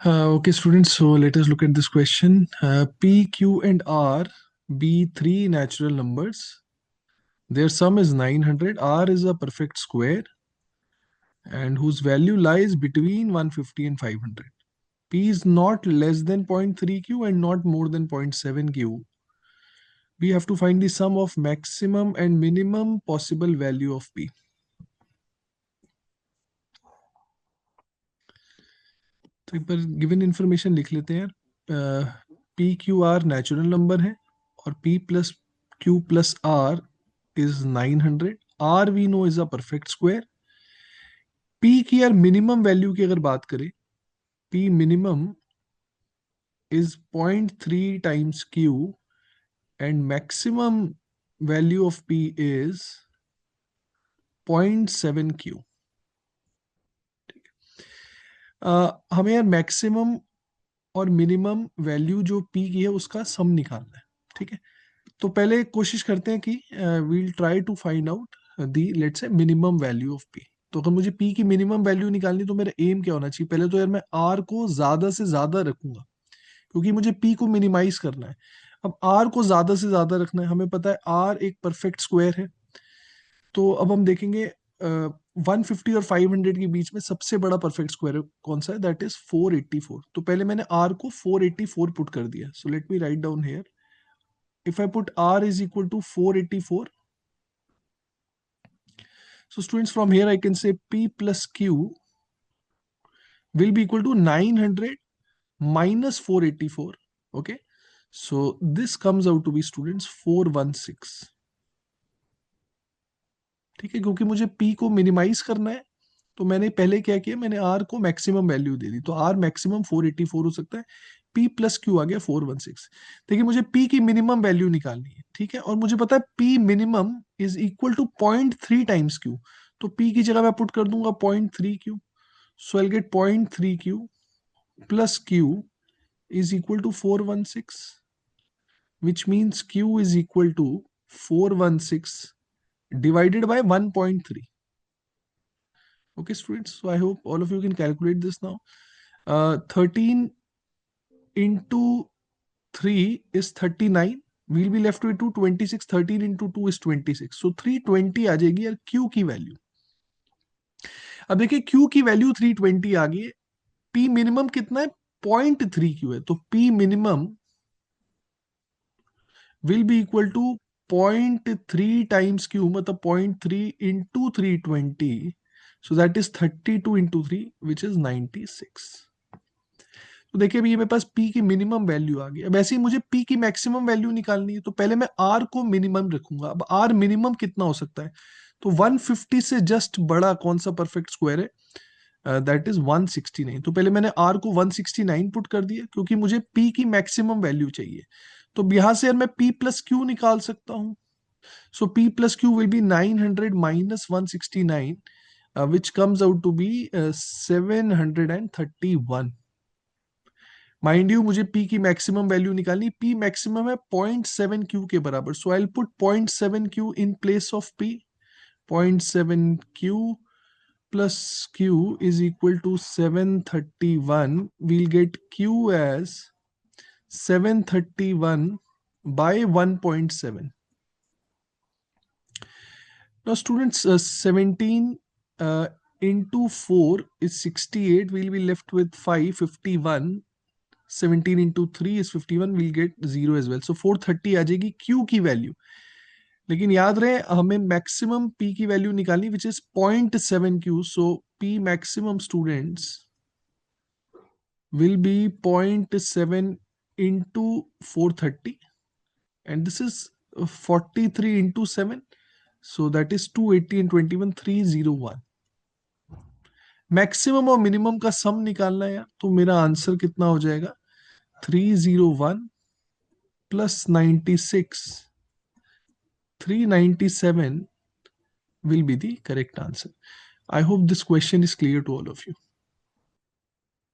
Okay, students, so let us look at this question. P, Q, and R be three natural numbers. Their sum is 900. R is a perfect square and whose value lies between 150 and 500. P is not less than 0.3 Q and not more than 0.7 Q. We have to find the sum of maximum and minimum possible value of P. तो एक बार given information लिख लेते हैं यार. P Q R natural number है और P plus Q plus R is 900. R we know is a perfect square. P की यार मिनिमम वैल्यू की अगर बात करें, P minimum is 0.3 times Q and maximum value of P is 0.7 Q. हमें यार मैक्सिमम और मिनिमम वैल्यू जो पी की है उसका सम निकालना है. ठीक है, तो पहले कोशिश करते हैं कि we'll try to find out the let's say minimum value of P. तो अगर मुझे पी की मिनिमम वैल्यू निकालनी तो मेरा एम क्या होना चाहिए? पहले तो यार मैं आर को ज्यादा से ज्यादा रखूंगा क्योंकि मुझे पी को मिनिमाइज करना है. अब आर को ज्यादा से ज्यादा रखना है, हमें पता है आर एक परफेक्ट स्क्वायर है. तो अब हम देखेंगे 150 और 500 के बीच में सबसे बड़ा परफेक्ट स्क्वायर कौन सा है? That is 484. तो पहले मैंने आर को 484 पुट कर दिया. So let me write down here. If I put R is equal to 484, so students from here I can say P plus Q will be equal to 900 minus 484. Okay, so this comes out to be students 416. ठीक है, क्योंकि मुझे P को minimise करना है तो मैंने पहले क्या किया, मैंने R को मैक्सिमम वैल्यू दे दी. तो R मैक्सिमम 484 हो सकता है. P प्लस क्यू आ गया 416. देखिए मुझे P की मिनिमम वैल्यू निकालनी है. ठीक है, और मुझे पता है P minimum is equal to 0.3 times Q. तो P की जगह मैं पुट कर दूंगा 0.3 Q. So I get 0.3 Q plus Q is equal to 416, which means Q is equal to 416 divided by 1.3. Okay, students, so I hope all of you can calculate this now. 13 into 3 is 39. We'll be left with 226. 13 into 2 is 26. So 320 आ जाएगी यार Q की value. अब देखिए Q की value 320 आ गई है. P minimum कितना है? 0.3 Q है. तो P minimum will be equal to 0.3 times Q, मतलब 0.3 into 320. So that is 32 into 3, which is 96. तो देखिए अभी ये मेरे पास P की मिनिमम वैल्यू आ गई. अब ऐसे ही मुझे P की मैक्सिमम वैल्यू निकालनी है तो पहले मैं R को मिनिमम रखूंगा. अब R मिनिमम कितना हो सकता है? तो 150 से जस्ट बड़ा कौन सा परफेक्ट स्क्वायर है? That is 169. तो पहले मैंने R को 169 पुट कर दिया क्योंकि मुझे P की मैक्सिमम वैल्यू चाहिए. तो यहां से यार मैं P प्लस क्यू निकाल सकता हूं. So P plus Q will be 900 minus 169, which comes out to be 731. Mind you मुझे P की मैक्सिमम वैल्यू निकालनी. P मैक्सिमम है 0.7 क्यू के बराबर. So I will put 0.7 Q in place of P. 0.7 Q plus Q is equal to 731. We'll get Q as 731 by 1.7. Now students, 17 into 4 is 68. We'll be left with 551. 17 into 3 is 51. We'll get 0 as well. So 430 आ जाएगी Q की value. लेकिन याद रहे हमें maximum P की value निकालनी which is 0.7 Q. So P maximum students will be 0.7 into 430, and this is 43 into 7. So that is 280 and 21, 301. Maximum और minimum का सम निकालना है तो मेरा आंसर कितना हो जाएगा? 301 plus 96, 397 will be the correct answer. I hope this question is clear to all of you.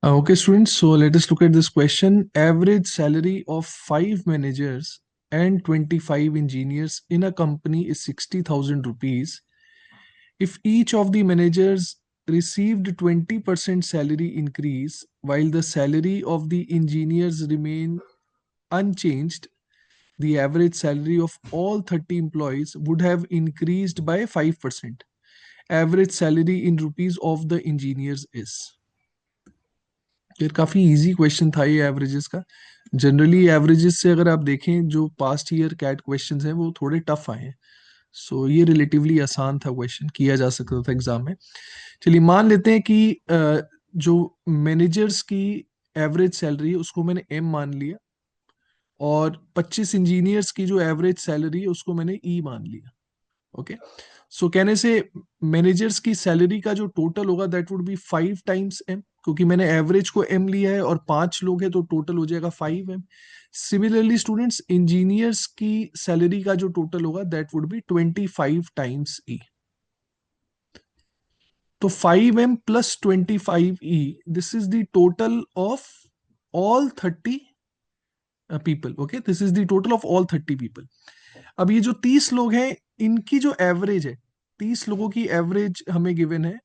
Okay, students, so let us look at this question. Average salary of 5 managers and 25 engineers in a company is 60,000 rupees. If each of the managers received 20% salary increase while the salary of the engineers remain unchanged, the average salary of all 30 employees would have increased by 5%. Average salary in rupees of the engineers is. ये काफी easy question था ये averages का. Generally averages से अगर आप देखें जो पास्ट ईयर कैट क्वेश्चंस हैं वो थोड़े टफ आए हैं. सो ये रिलेटिवली आसान था क्वेश्चन, किया जा सकता था एग्जाम में. चलिए मान लेते हैं कि जो मैनेजर्स की एवरेज सैलरी है उसको मैंने एम मान लिया और 25 इंजीनियर्स की जो एवरेज सैलरी है उसको मैंने ई मान लिया. ओके, सो कहने से मैनेजर्स की सैलरी का जो टोटल होगा that would be 5 times M, क्योंकि मैंने एवरेज को एम लिया है और 5 लोग हैं तो टोटल हो जाएगा 5 एम. सिमिलरली स्टूडेंट्स, इंजीनियर्स की सैलरी का जो टोटल होगा दैट वुड बी 25 टाइम्स ई. तो 5m plus 25e, this is the total of all 30 people. Okay, this is the total of all 30 people. अब ये जो 30 लोग हैं इनकी जो एवरेज है, 30 लोगों की एवरेज हमें गिवन है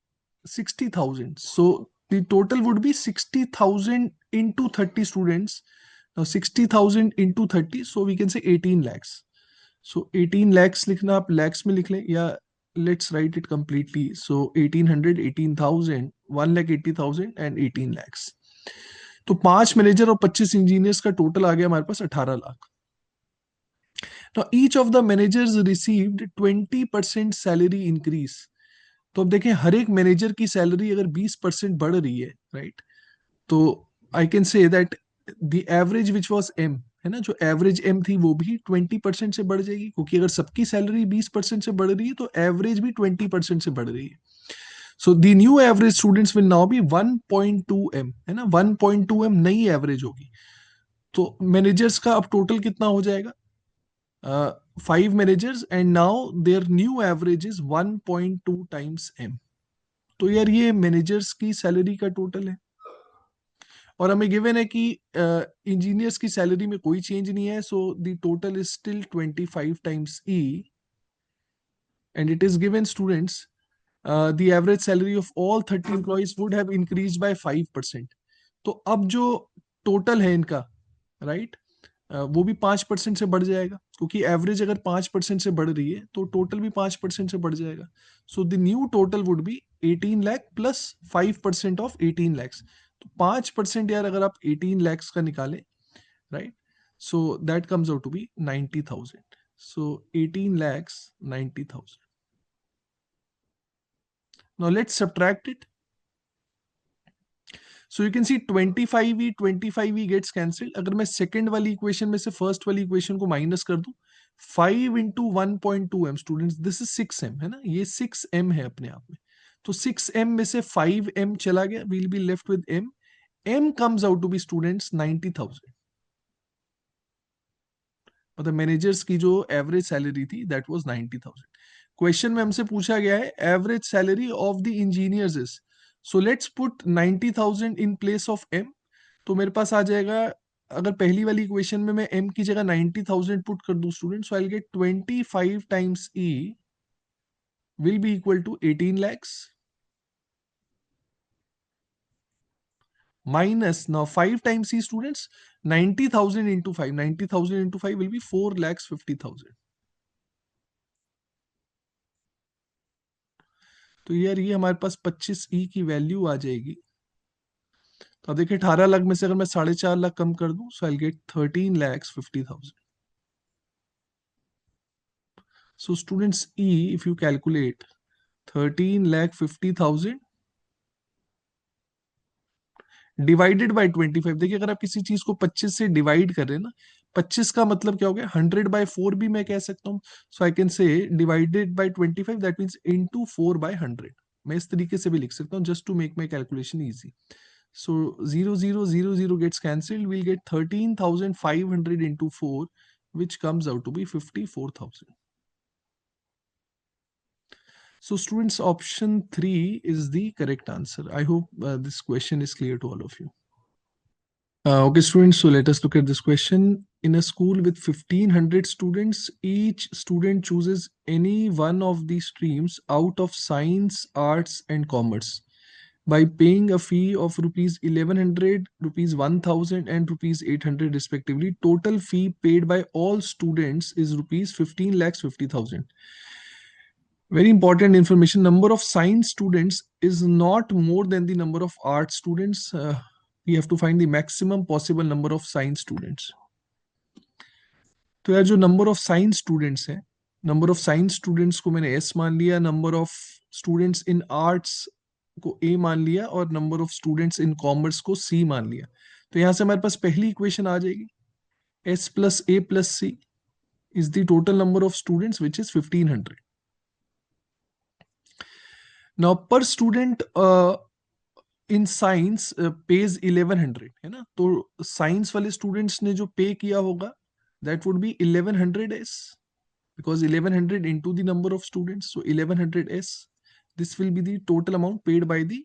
60,000. So the total would B 60,000 into 30 students. Now 60,000 into 30, so we can say 18 lakhs. So 18 lakhs लिखना आप lakhs में लिख लें या let's write it completely. So 1800, 18,000, 1,80,000 and 18 lakhs. तो 5 मैनेजर और 25 इंजीनियर्स का टोटल आ गया हमारे पास 18 lakh. Now each of the managers received 20% salary increase. तो अब देखें हर एक मैनेजर की सैलरी अगर 20% बढ़ रही है, राइट, तो I can say that the average which was M, है ना, जो एवरेज एम थी वो भी 20% से बढ़ जाएगी, क्योंकि अगर सबकी सैलरी 20% से बढ़ रही है तो एवरेज भी 20% से बढ़ रही है. So the new average students will now be 1.2 M, है ना, 1.2 एम नई एवरेज होगी. तो मैनेजर्स का अब टोटल कितना हो जाएगा, 5 managers and now their new average is 1.2 times M. तो यार ये मैनेजर्स की सैलरी का टोटल है और हमें गिवन है कि इंजीनियर्स की सैलरी में कोई चेंज नहीं है. So the total is still 25 times E and it is given students the average salary of all 30 employees would have increase by 5%. तो अब जो टोटल है इनका, राइट, वो भी 5% से बढ़ जाएगा, क्योंकि एवरेज अगर 5% से बढ़ रही है तो टोटल भी 5% से बढ़ जाएगा. So the new total would be 18 lakh plus 5% of 18 lakhs. तो 5% यार अगर आप 18 लैक्स का निकालें, right, so that comes out to be 90,000. So 18 lakhs 90,000. Now let's subtract it. So you can see 25e gets cancelled. अगर मैं सेकंड वाली इक्वेशन में से फर्स्ट वाली इक्वेशन को माइनस कर दूं, 5 into 1.2m students, this is 6m, है ना, ये 6m है अपने आप में. तो 6m में से 5m चला गया, we'll be left with m. m comes out to be students 90,000. मतलब मैनेजर्स की जो एवरेज सैलरी थी दैट वाज 90,000. क्वेश्चन में हमसे पूछा गया है average salary of the engineers is. So let's put 90,000 in place of M. तो मेरे पास आ जाएगा, अगर पहली वाली इक्वेशन में मैं m की जगह 90,000 पुट कर दूं student, so I will get 25 times e will be equal to 18 lakhs minus now 5 times e students, 90,000 into 5, 90,000 into 5 will be 4,50,000. तो यार ये हमारे पास 25e की वैल्यू आ जाएगी. तो अब देखिए 18 लाख में से अगर मैं 4.5 लाख कम कर दूं, so I get 13,50,000. So students ई, if you calculate 13,50,000 divided by 25. देखिए अगर आप किसी चीज को 25 से डिवाइड कर रहे हैं ना, 25 का मतलब क्या हो गया, 100/4 भी मैं कह सकता हूँ. So I can say divided by 25, that means into 4/100. मैं इस तरीके से भी लिख सकता हूँ just to make my calculation easy. So 0,0,0,0 gets cancelled. We'll get 13,500 into 4, which comes out to be 54,000. So students, option 3 is the correct answer. I hope this question is clear to all of you. Okay students, so let us look at this question. In a school with 1,500 students, each student chooses any one of the streams out of science, arts and commerce. by paying a fee of rupees 1100, rupees 1000 and rupees 800 respectively. Total fee paid by all students is rupees 15 lakhs 50,000. Very important information. Number of science students is not more than the number of art students. We have to find the maximum possible number of science students. तो यार जो number of science students हैं, number of science students को मैंने S मान लिया, number of students in arts को ए मान लिया और number of students in commerce को सी मान लिया. तो यहां से हमारे पास पहली इक्वेशन आ जाएगी, S plus A plus C is the total number of students which is 1500. Now per student in science pays 1100 है ना, तो साइंस वाले स्टूडेंट्स ने जो पे किया होगा that would B 1100 S, because 1100 into the number of students, so 1100 s, this will be the total amount paid by the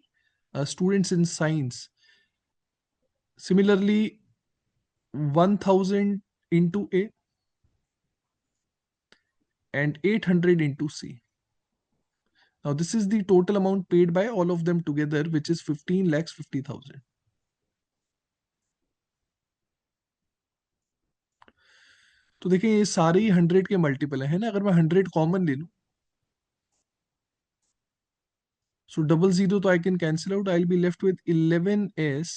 students in science. Similarly, 1000 into a and 800 into c. Now this is the total amount paid by all of them together, which is 15 lakhs 50,000. तो देखिए ये सारे ही 100 के multiple है ना. अगर मैं 100 common ले लूं, so 00 तो I can cancel out. I'll be left with 11s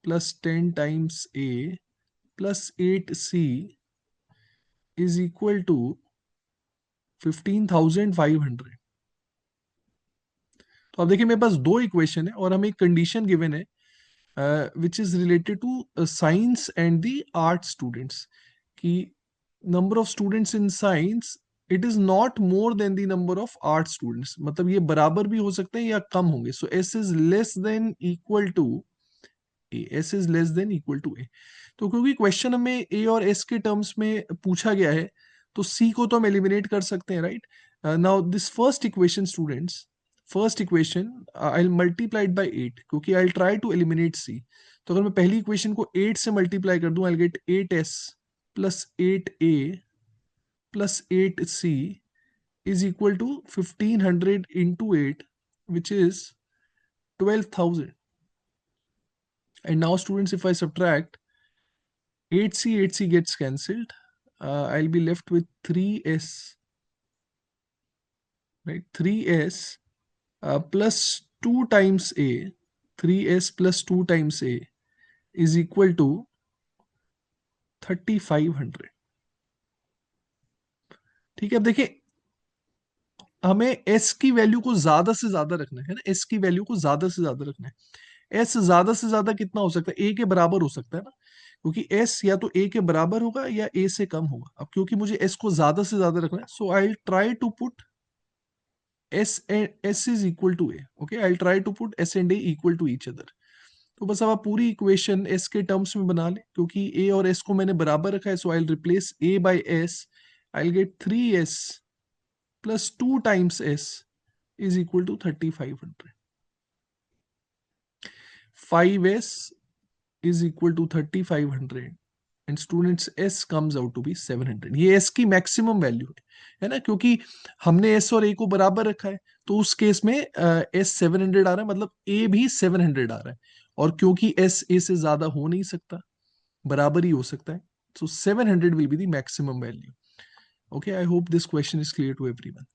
plus 10 times a plus 8c is equal to 15,500. तो अब देखिए मेरे पास दो इक्वेशन है और हमें एक कंडीशन गिवन है which is related to science and the art students, कि number of students in science it is not more than the number of art students. मतलब ये बराबर भी हो सकते हैं या कम होंगे. So S is less than equal to A, S is less than equal to A. तो क्योंकि क्वेश्चन हमें ए और एस के टर्म्स में पूछा गया है, तो सी को तो हम एलिमिनेट कर सकते हैं, right. Now this first equation students, first equation I will multiply by 8 क्योंकि I will try to eliminate C. तो अगर मैं पहली इक्वेशन को 8 से मल्टीप्लाई कर दूं, I will get 8s plus 8a plus 8c is equal to 1500 into 8 which is 12,000. And now students, if I subtract 8c gets cancelled, I'll be left with 3s, right? 3s plus 2 times a, 3s plus 2 times a is equal to 3500. ठीक है. अब देखिए हमें s की value को ज्यादा से ज्यादा रखना है ना, s की वैल्यू को ज्यादा से ज्यादा रखना है. s ज्यादा से ज्यादा कितना हो सकता है, a के बराबर हो सकता है ना, क्योंकि s या तो a के बराबर होगा या a से कम होगा. अब क्योंकि मुझे s को ज्यादा से ज्यादा रखना है, so I will try to put s is equal to a. Okay, I'll try to put s and a equal to each other. तो बस अब आप पूरी इक्वेशन s के टर्म्स में बना लें, क्योंकि a और s को मैंने बराबर रखा है. So I will replace a by s. I will get 3s plus 2 times s is equal to 3500. 5s is equal to 3500 and students s comes out to be 700. ये s की maximum value है ना, क्योंकि हमने s और a को बराबर रखा है, तो उस केस में s 700 आ रहा है, मतलब a भी 700 आ रहा है. और क्योंकि s a से ज्यादा हो नहीं सकता, बराबर ही हो सकता है, so 700 will be the maximum value. Okay, I hope this question is clear to everyone.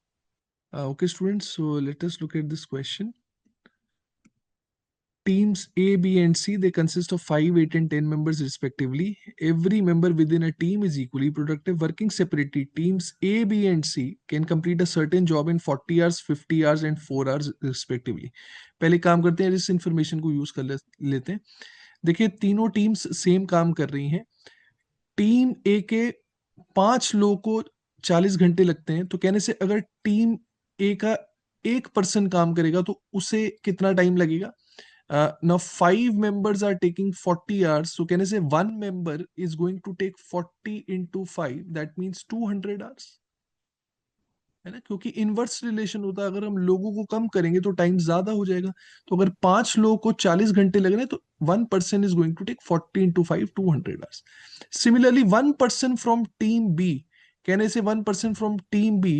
Okay students, so let us look at this question. Teams A, B, and C, they consist of 5, 8, and 10 members respectively. Every member within a team is equally productive. Working separately, teams A, B, and C can complete a certain job in 40 hours, 50 hours, and 4 hours respectively. पहले काम करते हैं, इस information को use कर लेते हैं. देखिए तीनों टीम्स सेम काम कर रही हैं. टीम ए के 5 लोगों को 40 घंटे लगते हैं, तो कहने से अगर टीम ए का 1% काम करेगा तो उसे कितना टाइम लगेगा. Now 5 members are taking 40 hours, so कहने से 1 member is going to take 40 into 5, that means 200 hours, है ना, क्योंकि इनवर्स रिलेशन होता है. अगर हम लोगों को कम करेंगे तो टाइम ज्यादा हो जाएगा. तो अगर 5 लोगों को 40 घंटे लग रहे हैं तो 1% is going to take 40 into 5, 200 hours. Similarly 1% from team B, कहने से 1% from team B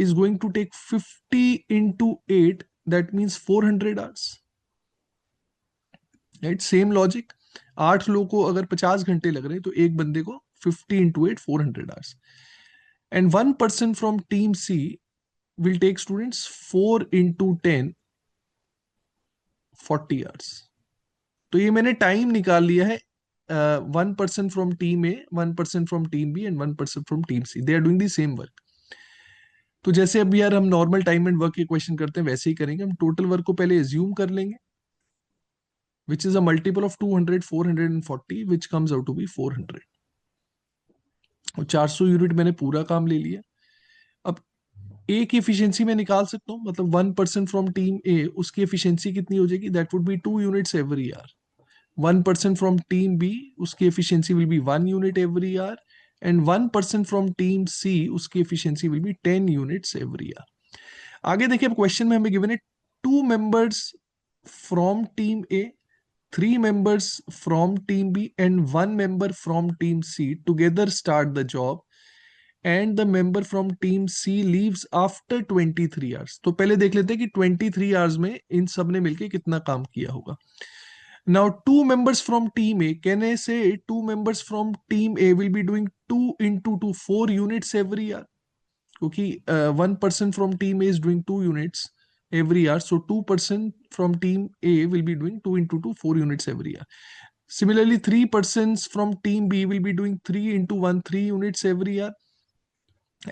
is going to take 50 into 8, that means 400 hours, right? Same logic, 8 लोगों को अगर 50 घंटे लग रहे हैं तो एक बंदे को 50 × 8 400 hours. And 1 person from team C will take students 4 × 10 40 hours. तो ये मैंने टाइम निकाल लिया है. 1 person from team A, 1 person from team B and 1 person from team C, they are doing the same work. तो जैसे अब यार हम नॉर्मल टाइम एंड वर्क के क्वेश्चन करते हैं वैसे ही करेंगे. हम टोटल वर्क को पहले एज्यूम कर लेंगे, which is a multiple of 200 440 which comes out to be 400. और 400 यूनिट मैंने पूरा काम ले लिया. अब ए की एफिशिएंसी में निकाल सकता हूँ, मतलब 1 person फ्रॉम टीम ए, उसकी एफिशिएंसी कितनी हो जाएगी? That would be 2 units every hour. 1 person from team B, उसकी efficiency will be 1 unit every hour. And 1 person from team C, उसकी efficiency will be 10 units every hour. आगे देखिए, अब question में हमें गिवन है 2 members from team A, 3 members from team B and 1 member from team C together start the job and the member from team C leaves after 23 hours. तो पहले देख लेते हैं कि 23 आवर्स में इन सब ने मिलकर कितना काम किया होगा. Now 2 members from team A, can I say 2 members from team A will be doing 2 × 2 4 units every hour? क्योंकि 1 person from team A is doing 2 units every hour, so 2 person from team A will be doing 2 × 2 4 units every hour. Similarly, 3 persons from team B will be doing 3 × 1 3 units every hour,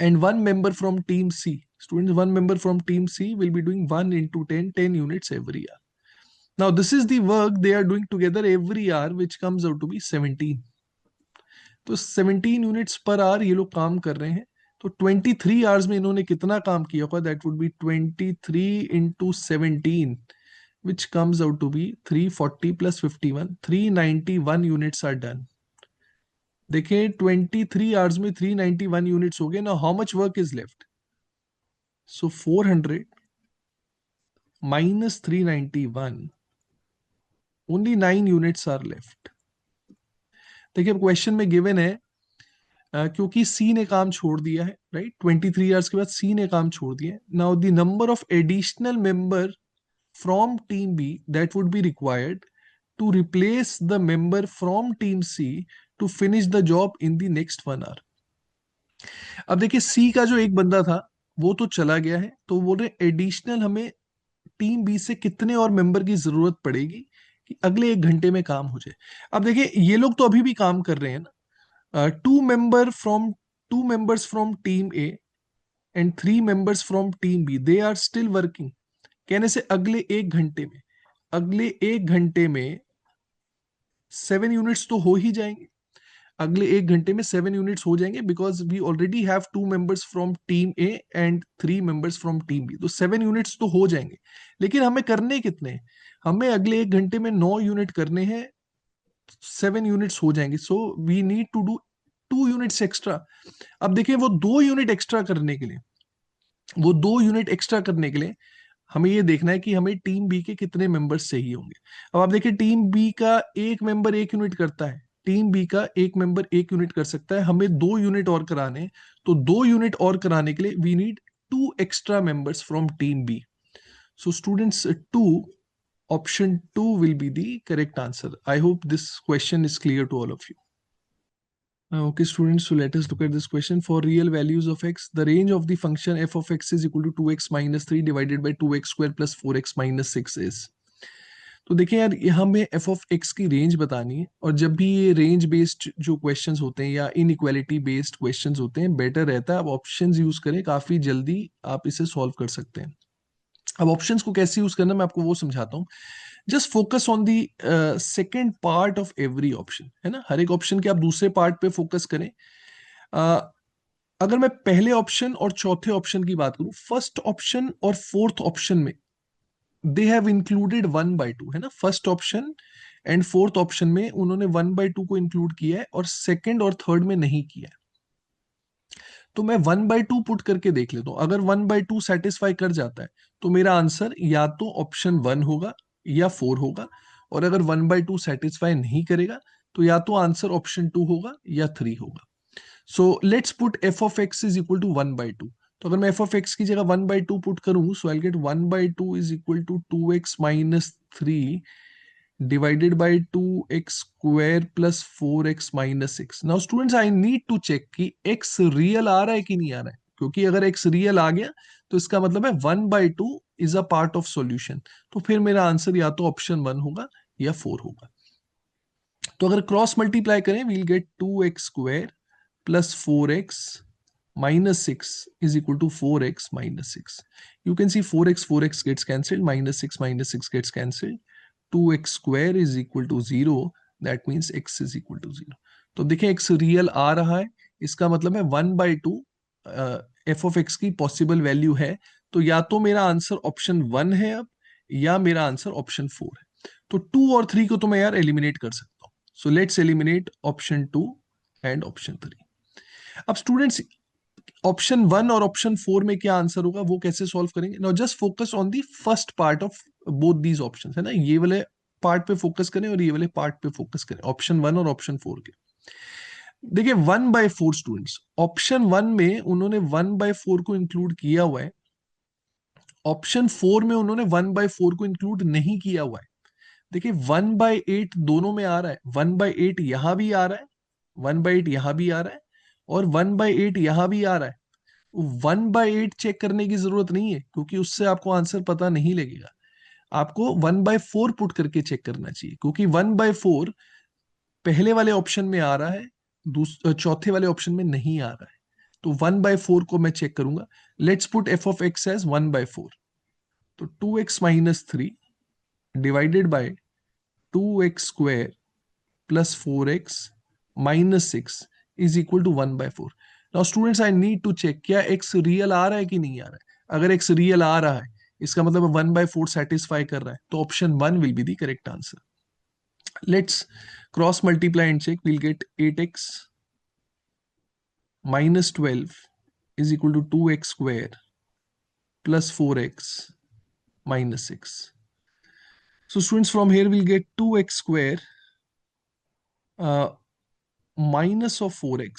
and 1 member from team C, students, 1 member from team C will be doing 1 × 10 10 units every hour. Now this is the work they are doing together every hour, which comes out to be 17. तो 17 units per hour ये लोग काम कर रहे हैं. तो 23 hours में इन्होंने कितना काम किया होगा? That would B 23 × 17, which comes out to be 340 + 51, 391 units are done. देखिए 23 आवर्स में 391 यूनिट्स हो गए. ना how much work is left? So 400 minus 391, only 9 units are left. देखिए अब क्वेश्चन में गिवन है क्योंकि सी ने काम छोड़ दिया है, राइट? 23 आवर्स के बाद सी ने काम छोड़ दिया है. Now the number of additional member from team B that would be required to replace the member from team C to finish the job in the next 1 hour. अब देखिए सी का जो एक बंदा था वो तो चला गया है, तो बोल रहे एडिशनल हमें टीम बी से कितने और मेंबर की जरूरत पड़ेगी कि अगले 1 घंटे में काम हो जाए. अब देखिए ये लोग तो अभी भी काम कर रहे हैं ना. 2 members from team A and 3 members from team B, they are still working. कहने से अगले 1 घंटे में 7 यूनिट्स तो हो ही जाएंगे. अगले 1 घंटे में 7 यूनिट्स हो जाएंगे, because we already have 2 members from team A and 3 members from team B. तो 7 यूनिट्स तो हो जाएंगे, लेकिन हमें करने कितने? हमें अगले 1 घंटे में 9 यूनिट करने हैं. 7 यूनिट्स हो जाएंगे, so we need to do 2 units extra. अब देखिए वो 2 यूनिट एक्स्ट्रा करने के लिए, हमें ये देखना है कि हमें टीम बी के कितने मेंबर्स चाहिए होंगे. अब आप देखिए टीम बी का एक मेंबर 1 यूनिट करता है, टीम बी का एक मेंबर 1 यूनिट कर सकता है. हमें 2 यूनिट और कराने हैं, तो 2 यूनिट और कराने के लिए we need 2 extra members from team B. So students, 2, option 2 will be the correct answer. I hope this question is clear to all of you. Okay students, so let us look at this question. For real values of x, the range of the function f of x is equal to 2x minus 3 divided by 2x square plus 4x minus 6 is. तो देखिए यार यहाँ हमें f of x की range बतानी है, और जब भी ये रेंज बेस्ड जो क्वेश्चंस होते हैं या इनइक्वालिटी बेस्ड क्वेश्चंस होते हैं, बेटर रहता है आप ऑप्शंस यूज करें, काफी जल्दी आप इसे सॉल्व कर सकते हैं. अब ऑप्शंस को कैसे यूज करना मैं आपको वो समझाता हूँ. Just focus on the second part of every option, है ना. हर एक ऑप्शन के आप दूसरे पार्ट पे फोकस करें. अगर मैं पहले ऑप्शन और चौथे ऑप्शन की बात करूं, फर्स्ट ऑप्शन और फोर्थ ऑप्शन में दे हैव इंक्लूडेड 1/2, है ना. First option and fourth option में उन्होंने 1/2 को इंक्लूड किया है और सेकेंड और थर्ड में नहीं किया है. तो मैं 1/2 पुट करके देख लेता हूं. अगर 1/2 सेटिस्फाई कर जाता है तो मेरा आंसर या तो ऑप्शन 1 होगा या 4 होगा, और अगर 1/2 सेटिस्फाई नहीं करेगा तो या तो आंसर ऑप्शन 2 होगा या 3 होगा. So let's put f of x is equal to 1/2. तो अगर मैं एफ ऑफ एक्स की जगह 1/2 पुट करूं, so I get 1/2 is equal to 2x-3 divided by 2x square plus 4x minus 6. Now students, I need to check कि x real आ रहा है कि नहीं आ रहा है, क्योंकि अगर x रियल आ गया तो इसका मतलब है 1/2 is a part of solution. तो फिर मेरा आंसर या तो ऑप्शन 1 होगा या 4 होगा। तो अगर क्रॉस मल्टीप्लाई करें, we'll get 2x square plus 4x minus 6 is equal to 4x minus 6. You can see 4x gets cancelled, minus 6 gets cancelled. 2x square is equal to 0, that means x is equal to 0. तो देखें x real आ रहा है, इसका मतलब है 1/2 F of x की possible value है। तो या तो मेरा आंसर ऑप्शन 1 है अब, या मेरा आंसर ऑप्शन 4 है। तो 2 और 3 को तो मैं यार एलिमिनेट कर सकता हूँ। So let's eliminate option 2 and option 3। अब स्टूडेंट्स, ऑप्शन 1 और ऑप्शन 4 में क्या आंसर होगा वो कैसे सॉल्व करेंगे? Now just focus on the first part of both these options, है ना, ये वाले पार्ट पे फोकस करें और ये वाले पार्ट पे फोकस करें, ऑप्शन 1 और ऑप्शन 4 के। देखिए 1/4 स्टूडेंट्स, ऑप्शन 1 में उन्होंने 1/4 को इंक्लूड किया हुआ है, ऑप्शन 4 में उन्होंने 1/4 को इंक्लूड नहीं किया हुआ है। देखिए 1/8 दोनों में आ रहा है, 1/8 यहां भी आ रहा है, 1/8 यहां भी आ रहा है, और 1/8 यहां भी आ रहा है। 1/8 चेक करने की जरूरत नहीं है, क्योंकि उससे आपको आंसर पता नहीं लगेगा। आपको 1/4 पुट करके चेक करना चाहिए, क्योंकि 1/4 पहले वाले ऑप्शन में आ रहा है, चौथे वाले ऑप्शन में नहीं आ रहा है। तो 1/4 को मैं चेक करूंगा। Let's put F of X as 1/4। तो 2x-3 divided by 2x² plus 4x minus 6 is equal to 1/4. Now students, I need to check क्या x रियल आ रहा है कि नहीं आ रहा है। अगर x रियल आ रहा है, इसका मतलब 1/4 सेटिस्फाई कर रहा है, तो option 1 will be the correct answer. Let's cross multiply and check, will get 8x minus 12 is equal to 2x square plus 4x minus 6. So students, from here we'll get 2x square minus of 4x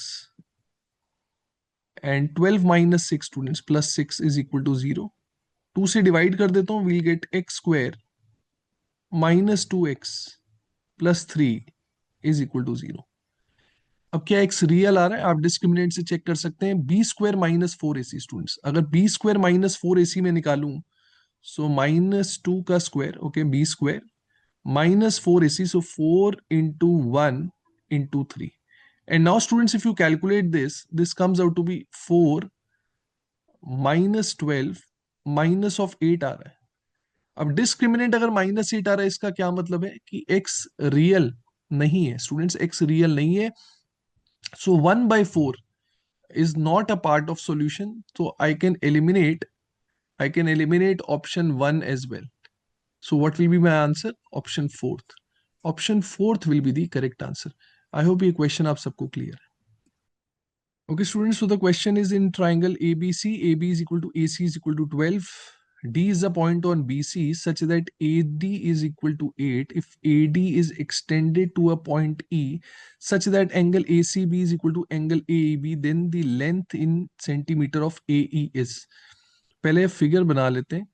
and 12 minus 6 students plus 6 is equal to 0। 2 से divide कर देता हूं, we'll get x square minus 2x plus 3 is equal to 0। अब क्या x real आ रहा है? आप discriminant से चेक कर सकते हैं। B square minus 4ac students, अगर बी स्क्वायर माइनस 4ac में निकालूं, सो -2 का square, okay, B square minus 4ac, so 4 into 1 into 3. And now students, if you calculate this comes out to be 4 minus 12 minus of 8 आ रहा है। अब discriminant अगर -8 आ रहा है, इसका क्या मतलब है कि x रियल नहीं है स्टूडेंट्स, x रियल नहीं है। सो 1/4 is not a part of solution, so I can eliminate option 1 as well. So what will be my answer? Option 4th. Option 4th will be the correct answer. I hope ये question आप सबको clear है। Okay students, so the question is in triangle ABC, AB is equal to AC is equal to 12. D is a point on BC such that AD is equal to 8 if AD is extended to a point E such that angle ACB is equal to angle AEB, then the length in centimeter of AE is. पहले figure बना लेते हैं।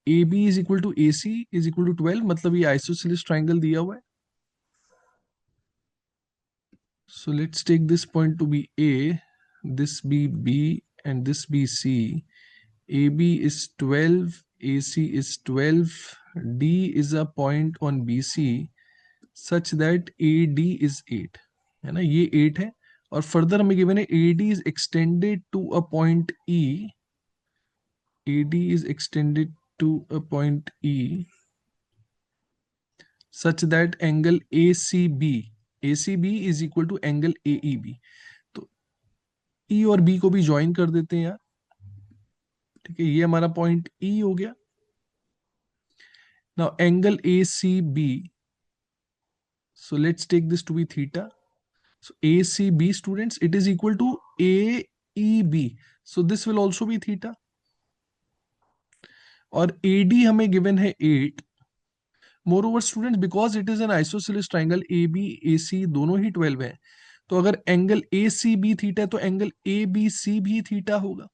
AB is equal to AC is equal to 12, मतलब ये isosceles triangle दिया हुआ है। So let's take this point to be A, this be B, and this be C. AB is 12, AC is 12, D is a point on BC such that AD is 8, है ना, ये 8 है। और further हमें given है AD is extended to a point E, AD is extended to a point E such that angle ACB is equal to angle AEB. तो E और B को भी ज्वाइन कर देते हैं यार, ठीक है, ये हमारा पॉइंट E हो गया। Now angle ACB, so let's take this to be theta. So ACB students, it is equal to AEB, so this will also be theta. और AD हमें गिवन है 8। Moreover students, because it is an isosceles triangle AB AC दोनों ही 12 है, तो अगर angle ACB theta है तो angle ABC भी थीटा होगा।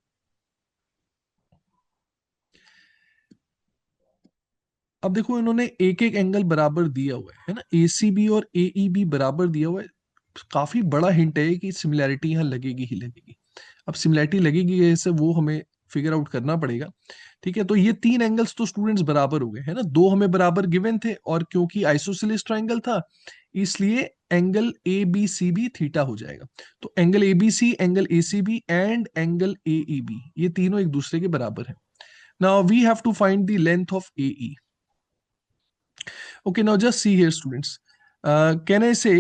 अब देखो इन्होंने एक एक एंगल बराबर दिया हुआ है ना, ACB और AEB बराबर दिया हुआ है। काफी बड़ा हिंट है कि सिमिलैरिटी यहाँ लगेगी ही लगेगी। अब सिमिलैरिटी लगेगी कैसे वो हमें फिगर आउट करना पड़ेगा। ठीक है, तो ये तीन एंगल्स तो स्टूडेंट्स बराबर हो गए है ना, दो हमें बराबर गिवन थे, और क्योंकि आइसोसेलेस ट्राइंगल था इसलिए एंगल ABCB थीटा हो जाएगा। तो angle ABC, angle ACB and angle AEB ये तीनों एक दूसरे के बराबर है। Now we have to find the length of AE। Okay, now just see here, students. Can I say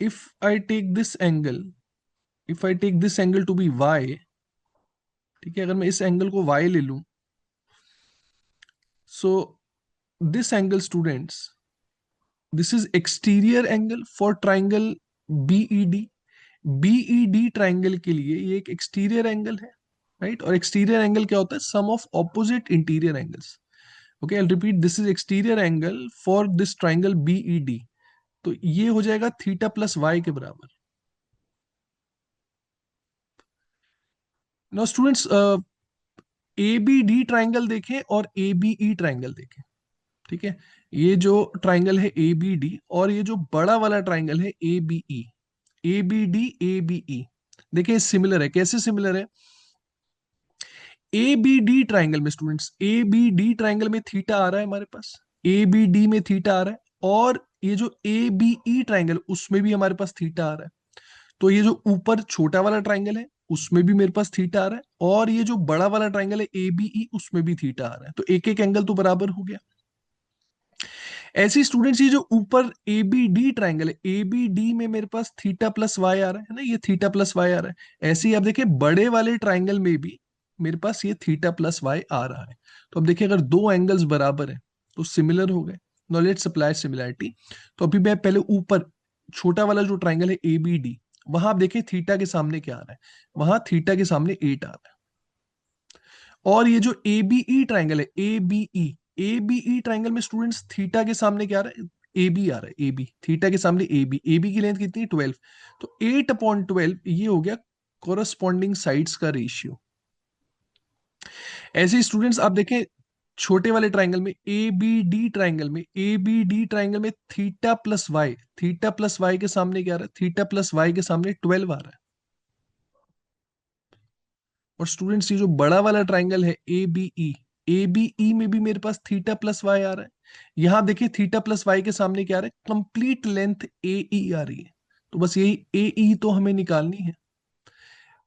if I take this angle, if I take this angle to be y, ठीक है, अगर मैं इस angle को y ले लूं, so this angle, students, this is exterior angle for triangle BED. BED triangle के लिए ये एक एक्सटीरियर एंगल है, राइट। और एक्सटीरियर एंगल क्या होता है? Sum of opposite interior angles. Okay, I repeat, this is exterior angle for this triangle BED। तो ये हो जाएगा थीटा प्लस वाई के बराबर। नाउ स्टूडेंट्स, ABD ट्राइंगल देखें और ABE ट्राइंगल देखें। ठीक है, ये जो ट्राइंगल है ABD और ये जो बड़ा वाला ट्राइंगल है ABE, ABD ABE, देखिए सिमिलर है। कैसे सिमिलर है? ABD ट्राइंगल में स्टूडेंट्स, ABD ट्राइंगल में थीटा आ रहा है हमारे पास, ABD में थीटा आ रहा है, और ये जो ABE ट्राइंगल उसमें भी हमारे पास थीटा आ रहा है। तो ये जो ऊपर छोटा वाला ट्राइंगल है उसमें भी मेरे पास थीटा आ रहा है, और ये जो बड़ा वाला ट्राइंगल है ABE उसमें भी थीटा आ रहा है। तो एक एक एंगल तो बराबर हो गया। ऐसे स्टूडेंट्स, ये जो ऊपर ABD ट्राइंगल है, ABD में मेरे पास थीटा प्लस वाई आ रहा है ना, ये थीटा प्लस वाई आ रहा है। ऐसे ही आप देखिए बड़े वाले ट्राइंगल में भी मेरे पास ये थीटा प्लस वाई आ रहा है। तो अब देखिए अगर दो एंगल्स बराबर है तो सिमिलर हो गए। Now let's apply similarity. तो अभी मैं पहले ऊपर छोटा वाला जो ट्राइंगल है ABD, वहां आप देखिए थीटा के सामने क्या आ रहा है, वहां थीटा के सामने 8 आ रहा है। और ये जो ABE ट्राइंगल है, ABE ट्राइंगल में स्टूडेंट्स थीटा के सामने क्या आ रहा है? AB आ रहा है, AB थीटा के सामने AB की लेंथ कितनी? 12। तो 8/12 ये हो गया कोरस्पॉन्डिंग साइड्स का रेशियो। ऐसे स्टूडेंट्स आप देखें छोटे वाले ट्राइंगल में, ABD ट्राइंगल में थीटा प्लस वाई के सामने क्या आ रहा है? थीटा प्लस वाई के सामने 12 आ रहा है। और स्टूडेंट्स ये जो बड़ा वाला ट्राइंगल है ABE में भी मेरे पास थीटा प्लस वाई आ रहा है। यहां देखिए थीटा प्लस वाई के सामने क्या आ रहा है? कंप्लीट लेंथ AE आ रही है। तो बस यही AE तो हमें निकालनी है,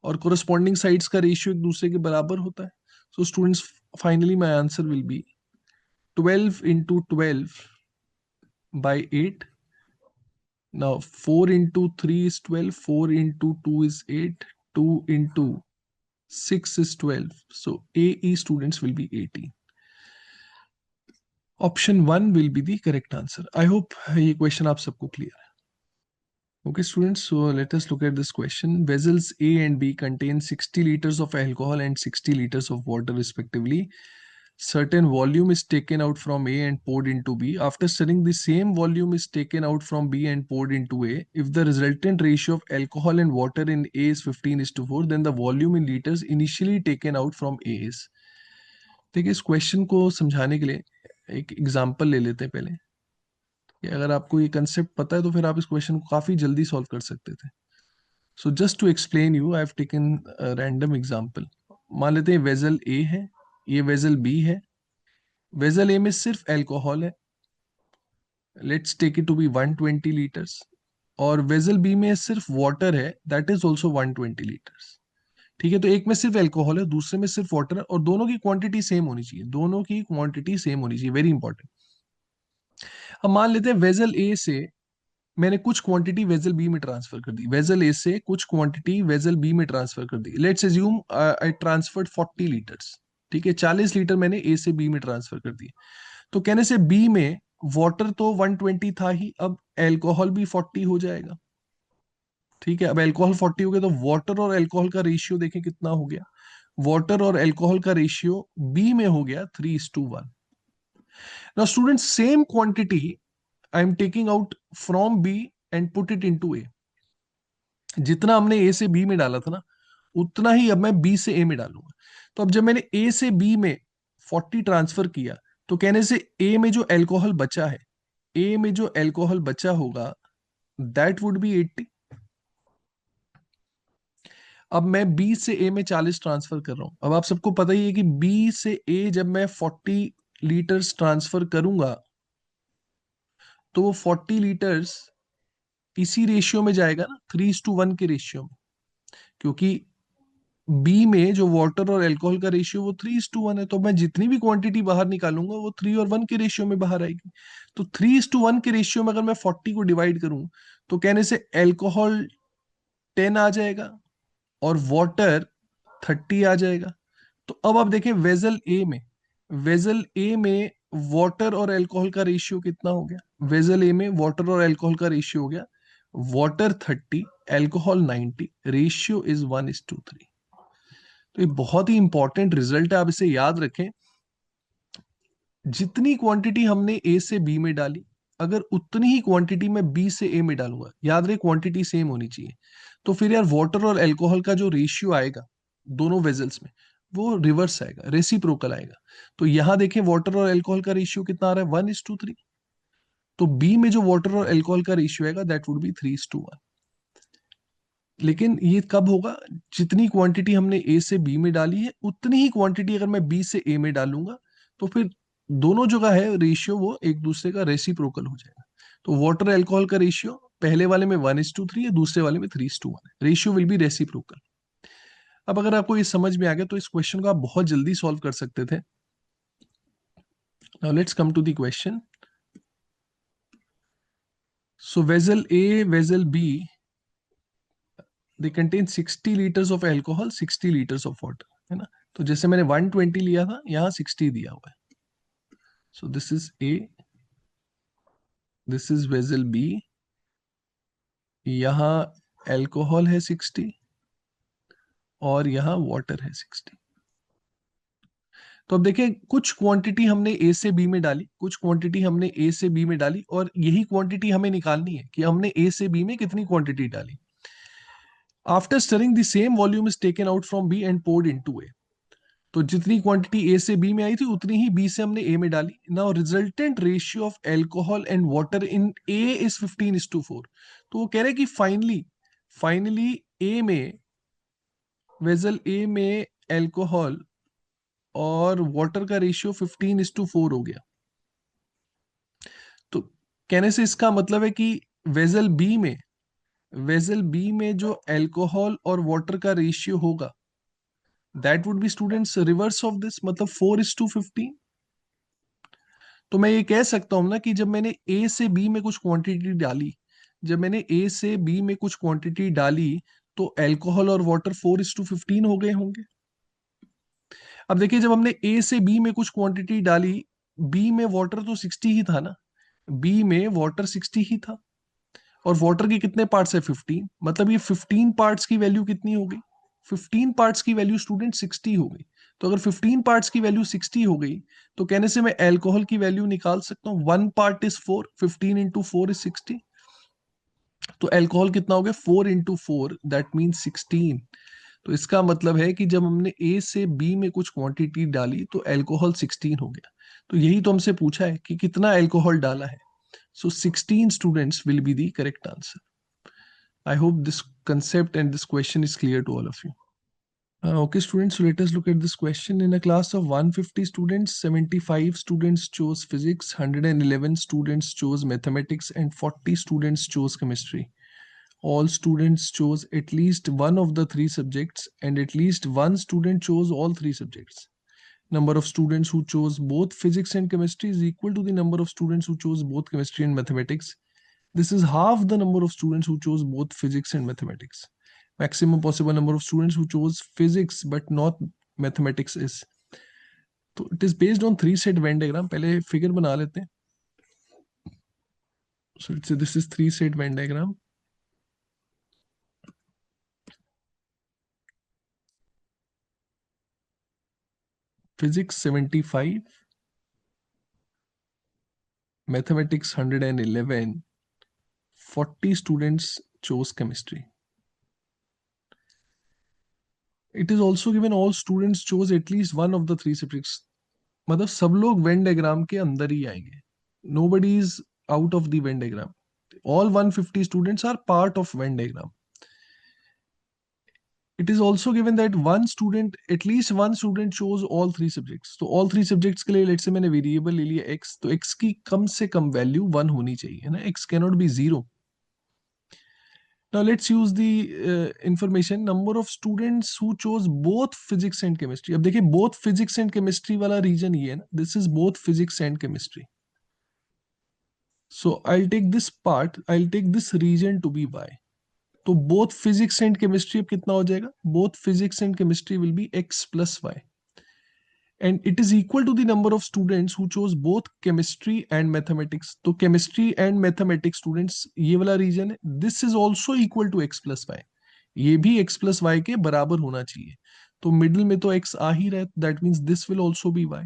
और कोरस्पॉन्डिंग साइड्स का रेशियो एक दूसरे के बराबर होता है। So students, finally my answer will be 12 into 12 by 8. Now 4 into 3 is 12, 4 into 2 is 8, 2 into 6 is 12. So AE students will be 18. Option 1 will be the correct answer. I hope ये question आप सबको clear है. Okay, students, so let us look at this question. Vessels A and B contain 60 liters of alcohol and 60 liters of water respectively. Certain volume is taken out from A and poured into B. After studying, the same volume is taken out from B and poured into A. If the resultant ratio of alcohol and water in A is 15:4, then the volume in liters initially taken out from A is. देखिए इस question को समझाने के लिए एक example ले लेते हैं पहले, कि अगर आपको ये कंसेप्ट पता है तो फिर आप इस क्वेश्चन को काफी जल्दी सॉल्व कर सकते थे। So just to explain you, I have taken random example. मान लेते हैं वेजल ए है, ये वेजल बी है। वेजल ए में सिर्फ एल्कोहल है, let's take it to be 120 litres. और वेजल बी में सिर्फ वाटर है, दैट इज ऑल्सो 120 लीटर्स। ठीक है, तो एक में सिर्फ एल्कोहल है, दूसरे में सिर्फ वाटर है, और दोनों की क्वांटिटी सेम होनी चाहिए, दोनों की क्वांटिटी सेम होनी चाहिए, वेरी इंपॉर्टेंट। अब मान लेते हैं वेजल ए से मैंने कुछ क्वांटिटी वेजल बी में ट्रांसफर कर दी, वेजल ए से कुछ क्वांटिटी वेजल बी में ट्रांसफर कर दी। Let's assume I transferred 40 litres. ठीक है, 40 लीटर मैंने ए से बी में ट्रांसफर कर दिए। तो कहने से बी में वाटर तो 120 था ही, अब एल्कोहल भी 40 हो जाएगा। ठीक है, अब एल्कोहल 40 हो गया, तो वाटर और एल्कोहल का रेशियो देखें कितना हो गया। वाटर और एल्कोहल का रेशियो बी में हो गया 3:1। Now student, same quantity I am taking out from B and put it into A. जितना हमने ए से बी में डाला था ना, उतना ही अब मैं बी से ए में डालूंगा। तो अब जब मैंने ए से बी में 40 ट्रांसफर किया, तो कहने से ए में जो एल्कोहल बचा है, ए में जो एल्कोहल बचा होगा दैट वुड बी 80। अब मैं बी से ए में 40 ट्रांसफर कर रहा हूं। अब आप सबको पता ही है कि बी से ए जब मैं 40 लीटर्स ट्रांसफर करूंगा तो वो 40 लीटर्स इसी रेशियो में जाएगा ना, 3:1 के रेशियो में, क्योंकि बी में जो वाटर और अल्कोहल का रेशियो वो 3:1 है। तो मैं जितनी भी क्वांटिटी बाहर निकालूंगा वो 3 और 1 के रेशियो में बाहर आएगी। तो 3:1 के रेशियो में अगर मैं 40 को डिवाइड करूं तो कहने से अल्कोहल 10 आ जाएगा और वाटर 30 आ जाएगा। तो अब आप देखें वेजल ए में, वेजल ए में वाटर और अल्कोहल का रेशियो कितना हो गया? वेजल ए में वाटर और अल्कोहल का रेशियो हो गया वाटर 30, अल्कोहल 90, रेशियो इज 1:3। तो ये बहुत ही इंपॉर्टेंट रिजल्ट है, आप इसे याद रखें। जितनी क्वांटिटी हमने ए से बी में डाली, अगर उतनी ही क्वांटिटी मैं बी से ए में डालूंगा, याद रहे क्वांटिटी सेम होनी चाहिए, तो फिर यार वाटर और अल्कोहल का जो रेशियो आएगा दोनों वेजल्स में वो रिवर्स आएगा, रेसिप्रोकल आएगा। तो यहां देखें वाटर और अल्कोहल का रेशियो कितना आ रहा है? 1:3। तो बी में जो वाटर और अल्कोहल का रेशियो आएगा दैट वुड बी 3:1। लेकिन ये कब होगा? जितनी क्वांटिटी हमने ए से बी में डाली है उतनी ही क्वांटिटी अगर मैं बी से ए में डालूंगा तो फिर दोनों जगह है रेशियो वो एक दूसरे का रेसिप्रोकल हो जाएगा। तो वाटर अल्कोहल का रेशियो पहले वाले में 1:3 है, दूसरे वाले में 3:1 है। Ratio will be reciprocal. अब अगर आपको ये समझ में आ गया तो इस क्वेश्चन को आप बहुत जल्दी सॉल्व कर सकते थे। Now let's come to the question. So vessel A, vessel B, they contain 60 litres of alcohol, 60 litres of water, है ना? तो जैसे मैंने 120 लिया था, यहाँ 60 दिया हुआ है। So this is A, this is vessel B, यहाँ अल्कोहल है 60 और यहाँ वाटर है 60। तो अब देखिए कुछ क्वांटिटी हमने ए से बी में डाली, कुछ क्वांटिटी हमने ए से बी में डाली, और यही क्वांटिटी हमें निकालनी है कि हमने ए से बी में कितनी क्वांटिटी डाली। After stirring the same volume is taken out from B and poured into A. तो जितनी क्वांटिटी ए से बी में आई थी उतनी ही बी से हमने ए में डाली। Now resultant ratio of alcohol and water in A is 15:4। तो वो कह रहे हैं कि फाइनली, फाइनली ए में, वेजल ए में एल्कोहल और वाटर का रेशियो 15:4 हो गया। तो कहने से इसका मतलब है कि वेजल बी में, वेजल बी में जो एल्कोहल और वाटर का रेशियो होगा that would B students reverse of this, मतलब 4:15। तो मैं ये कह सकता हूं ना कि जब मैंने ए से बी में कुछ क्वांटिटी डाली, जब मैंने ए से बी में कुछ क्वांटिटी डाली तो अल्कोहल और वाटर 4:15 हो गए होंगे। अब देखिए जब हमने ए से बी में कुछ क्वांटिटी डाली, बी में वाटर तो 60 ही था ना, बी में वाटर 60 ही था, और वाटर के कितने पार्ट्स है? 15। मतलब ये 15 पार्ट्स की वैल्यू कितनी हो गई? 15 पार्ट्स की वैल्यू स्टूडेंट 60 हो गई। तो अगर 15 पार्ट्स की वैल्यू 60 हो गई तो कहने से मैं अल्कोहल की वैल्यू निकाल सकता हूँ। 1 पार्ट इज 4, 15 इंटू 4 इज 60। तो अल्कोहल कितना हो गया? 4 इंटू 4 दैट मीन 16। तो इसका मतलब है कि जब हमने ए से बी में कुछ क्वांटिटी डाली तो अल्कोहल 16 हो गया। तो यही तो हमसे पूछा है कि कितना अल्कोहल डाला है। सो 16 students will be the correct answer. I hope this concept and this question is clear to all of you. Okay, students, so let us look at this question. In a class of 150 students, 75 students chose physics, 111 students chose mathematics, and 40 students chose chemistry. All students chose at least one of the three subjects, and at least one student chose all three subjects. Number of students who chose both physics and chemistry is equal to the number of students who chose both chemistry and mathematics. This is half the number of students who chose both physics and mathematics. Maximum possible number of students who chose physics but not mathematics is. तो it is based on three set Venn diagram. पहले figure बना लेते हैं. So this is three set Venn diagram. Physics 75, mathematics 111, 40 students chose chemistry. It is also given all students chose at least one of the three subjects. मतलब सब लोग Venn diagram के अंदर ही आएंगे, nobody is out of the Venn diagram. All 150 students are part of Venn diagram. It is also given that one student, at least one student chose all three subjects. तो all three subjects के लिए let's say मैंने variable ले लिया x, तो x की कम से कम value 1 होनी चाहिए ना, x cannot be 0. Now let's use the information number of students who chose both physics and chemistry. अब देखिए both physics and chemistry वाला रीजन ये है ना, this is both physics and chemistry. So I'll take this part, I'll take this region to be y. तो both physics and chemistry अब कितना हो जाएगा, both physics and chemistry will be x plus y, and it is equal to the number of students who chose both chemistry and mathematics. तो chemistry and mathematics students ये वाला region है, this is also equal to x plus y, ये भी x plus Y के बराबर होना चाहिए. तो मिडिल में तो x आ ही रहा है, that means this will also be y.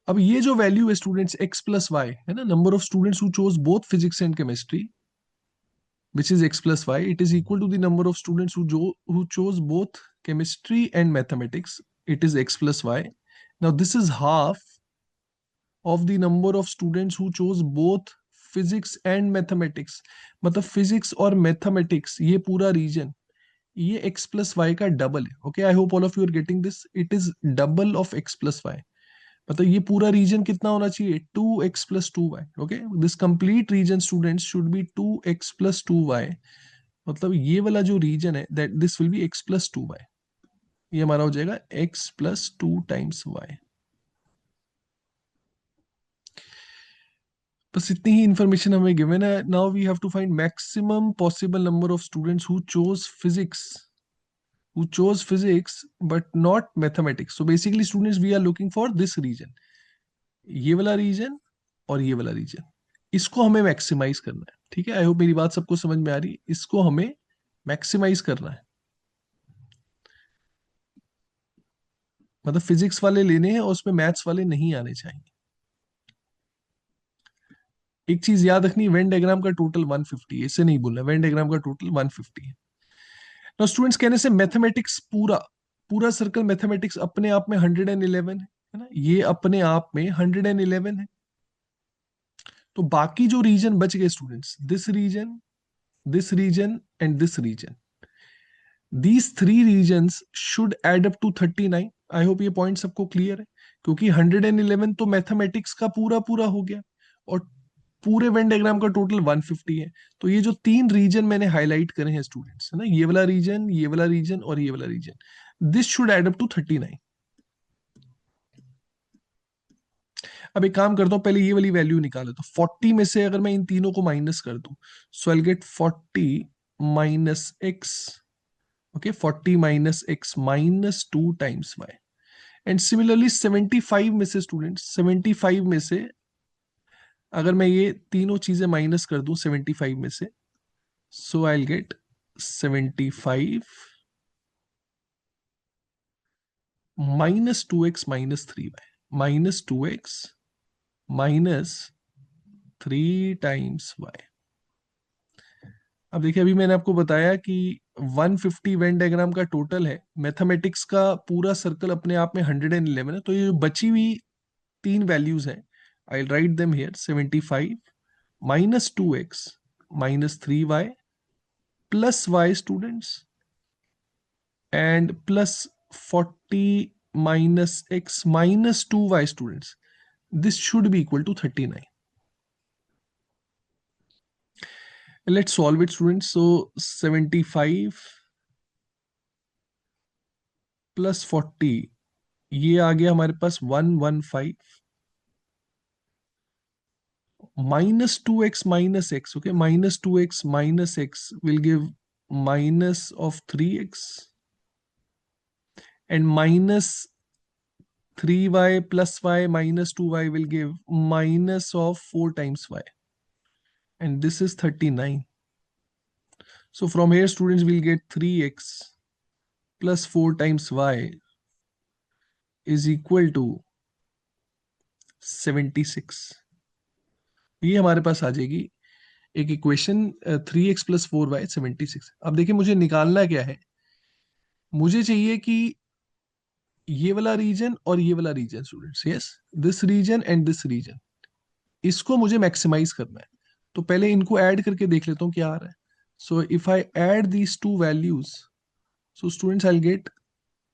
अब ये जो वैल्यू है स्टूडेंट्स x प्लस वाई है ना, number of students who chose both physics and chemistry, which is x plus y, it is equal to the number of students who chose both chemistry and mathematics, it is x plus y. Now this is half of the number of students who chose both physics and mathematics. मतलब physics और mathematics ये पूरा region ये x plus y का double है. Okay, I hope all of you are getting this, it is double of x plus y. मतलब ये पूरा रीजन कितना होना चाहिए, 2x plus 2y. Okay, this complete region students should be 2x plus 2y. मतलब ये वाला जो रीजन है that this will be x plus 2y, ये हमारा हो जाएगा x प्लस 2 टाइम्स y. बस इतनी ही इंफॉर्मेशन हमें गिवन है. Now we have to find maximum possible number of students who chose physics, who chose physics but not mathematics. So basically students we are looking for this region, ये वाला reason और ये वाला reason, इसको हमें maximise करना है. ठीक है, आई होप मेरी बात सबको समझ में आ रही है, इसको हमें मैक्सिमाइज करना है. मतलब फिजिक्स वाले लेने हैं और उसमें मैथ्स वाले नहीं आने चाहिए. एक चीज याद रखनी, वेन डायग्राम का टोटल 150 है, इससे नहीं बोलना, वेन डायग्राम का टोटल 150 है. तो स्टूडेंट्स कहने से मैथमेटिक्स पूरा पूरा सर्कल मैथमेटिक्स अपने आप में 111 है ना, ये अपने आप में 111 है. तो बाकी जो रीजन बच गए students, this region and this region, these three regions should add up to 39. I hope ये पॉइंट सबको क्लियर है, क्योंकि 111 तो मैथमेटिक्स का पूरा पूरा हो गया और पूरे वेन डायग्राम का टोटल 150 है. तो ये जो तीन रीजन मैंने हाईलाइट करे हैं स्टूडेंट्स है ना, ये वाला रीजन, ये वाला रीजन और ये वाला region, this should add up to 39. अब एक काम करता हूं, पहले ये वाली वैल्यू निकाले, तो 40 में से अगर मैं इन तीनों को माइनस कर दूं, so I get 40 minus X. Okay, 40 minus X minus 2 times Y. And similarly 75 में से स्टूडेंट्स, 75 में से अगर मैं ये तीनों चीजें माइनस कर दूं 75 में से, so I get 75 minus 2x minus 3y, minus 2x minus 3 times y. अब देखिए, अभी मैंने आपको बताया कि 150 वेन डायग्राम का टोटल है, मैथमेटिक्स का पूरा सर्कल अपने आप में 111 है. तो ये जो बची हुई तीन वैल्यूज हैं, I write them here, 75 minus 2x minus 3y plus y students and plus 40 minus x minus 2y students, this should be equal to 39. Let's solve it students. So 75 plus 40, ये आ गया हमारे पास 115 minus 2x minus x. Okay, minus 2x minus x will give minus of 3x and minus 3y plus y minus 2y will give minus of 4 times y, and this is 39. So from here students will get 3x plus 4 times y is equal to 76. ये हमारे पास आ जाएगी एक equation, 3x plus 4y 76. अब देखिए मुझे निकालना क्या है, मुझे चाहिए कि ये वाला रीजन और ये वाला region students, yes, this region and this region, इसको मुझे मैक्सिमाइज करना है। तो पहले इनको ऐड करके देख लेता हूँ क्या आ रहा है। सो if I add these two values, so students I get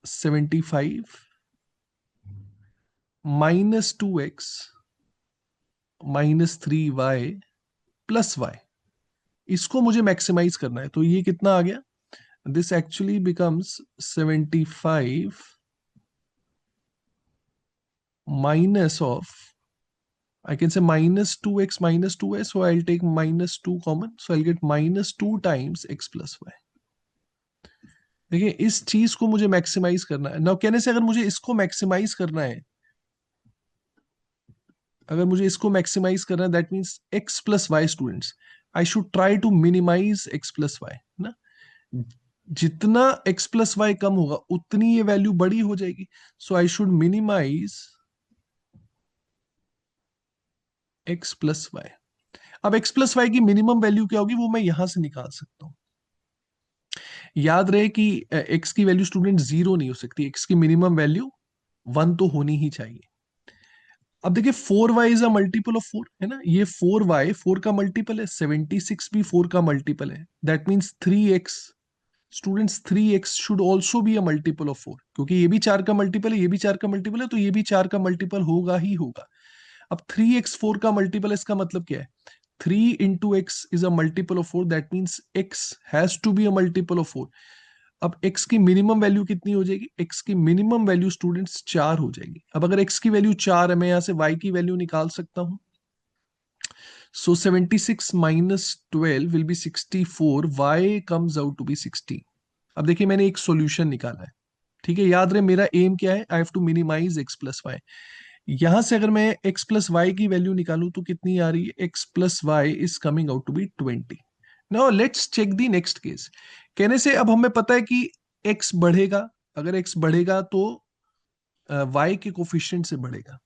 75 -2x -3y +y, इसको मुझे मैक्सिमाइज करना है। तो ये कितना आ गया, this actually becomes 75 minus of, I can say -2x -2y, so I'll take -2 common, so I'll get -2 times x plus y। देखिए इस चीज को मुझे मैक्सिमाइज करना है। नाउ कहने से अगर मुझे इसको मैक्सिमाइज करना है, अगर मुझे इसको मैक्सिमाइज करना है, that means x plus y students, I should try to minimize x plus y ना। जितना x प्लस वाई कम होगा उतनी ये वैल्यू बड़ी हो जाएगी। So I should minimise x plus Y. अब x प्लस वाई की मिनिमम वैल्यू क्या होगी वो मैं यहां से निकाल सकता हूं। याद रहे कि x की वैल्यू स्टूडेंट 0 नहीं हो सकती, x की मिनिमम वैल्यू 1 तो होनी ही चाहिए। अब देखिए 4y is a multiple of 4 है ना, ये 4y 4 का मल्टीपल है, 76 भी 4 का मल्टीपल है, that means 3x students, 3x should also be a multiple of 4, क्योंकि ये भी 4 का मल्टीपल है, ये भी 4 का मल्टीपल है, तो ये भी 4 का मल्टीपल होगा ही होगा। अब 3x 4 का मल्टीपल है, इसका मतलब क्या है, 3 into x is a multiple of 4, that means x has to be a multiple of 4। अब x की मिनिमम वैल्यू कितनी हो जाएगी, x की मिनिमम वैल्यू स्टूडेंट्स 4 हो जाएगी। अब अगर x की वैल्यू 4 है, मैं यहां से y की वैल्यू निकाल सकता हूं। So 76 -12 will be 64, y comes out to be 60। अब देखिए मैंने एक सॉल्यूशन निकाला है, ठीक है, याद रहे मेरा एम क्या है, I have to minimize x plus y. यहां से अगर मैं x प्लस वाई की वैल्यू निकालूं तो कितनी आ रही है, x plus y is coming out to be 20। Now let's check the next case. कहने से अब हमें पता है कि x बढ़ेगा, अगर x बढ़ेगा तो y के कोफिशिएंट से बढ़ेगा,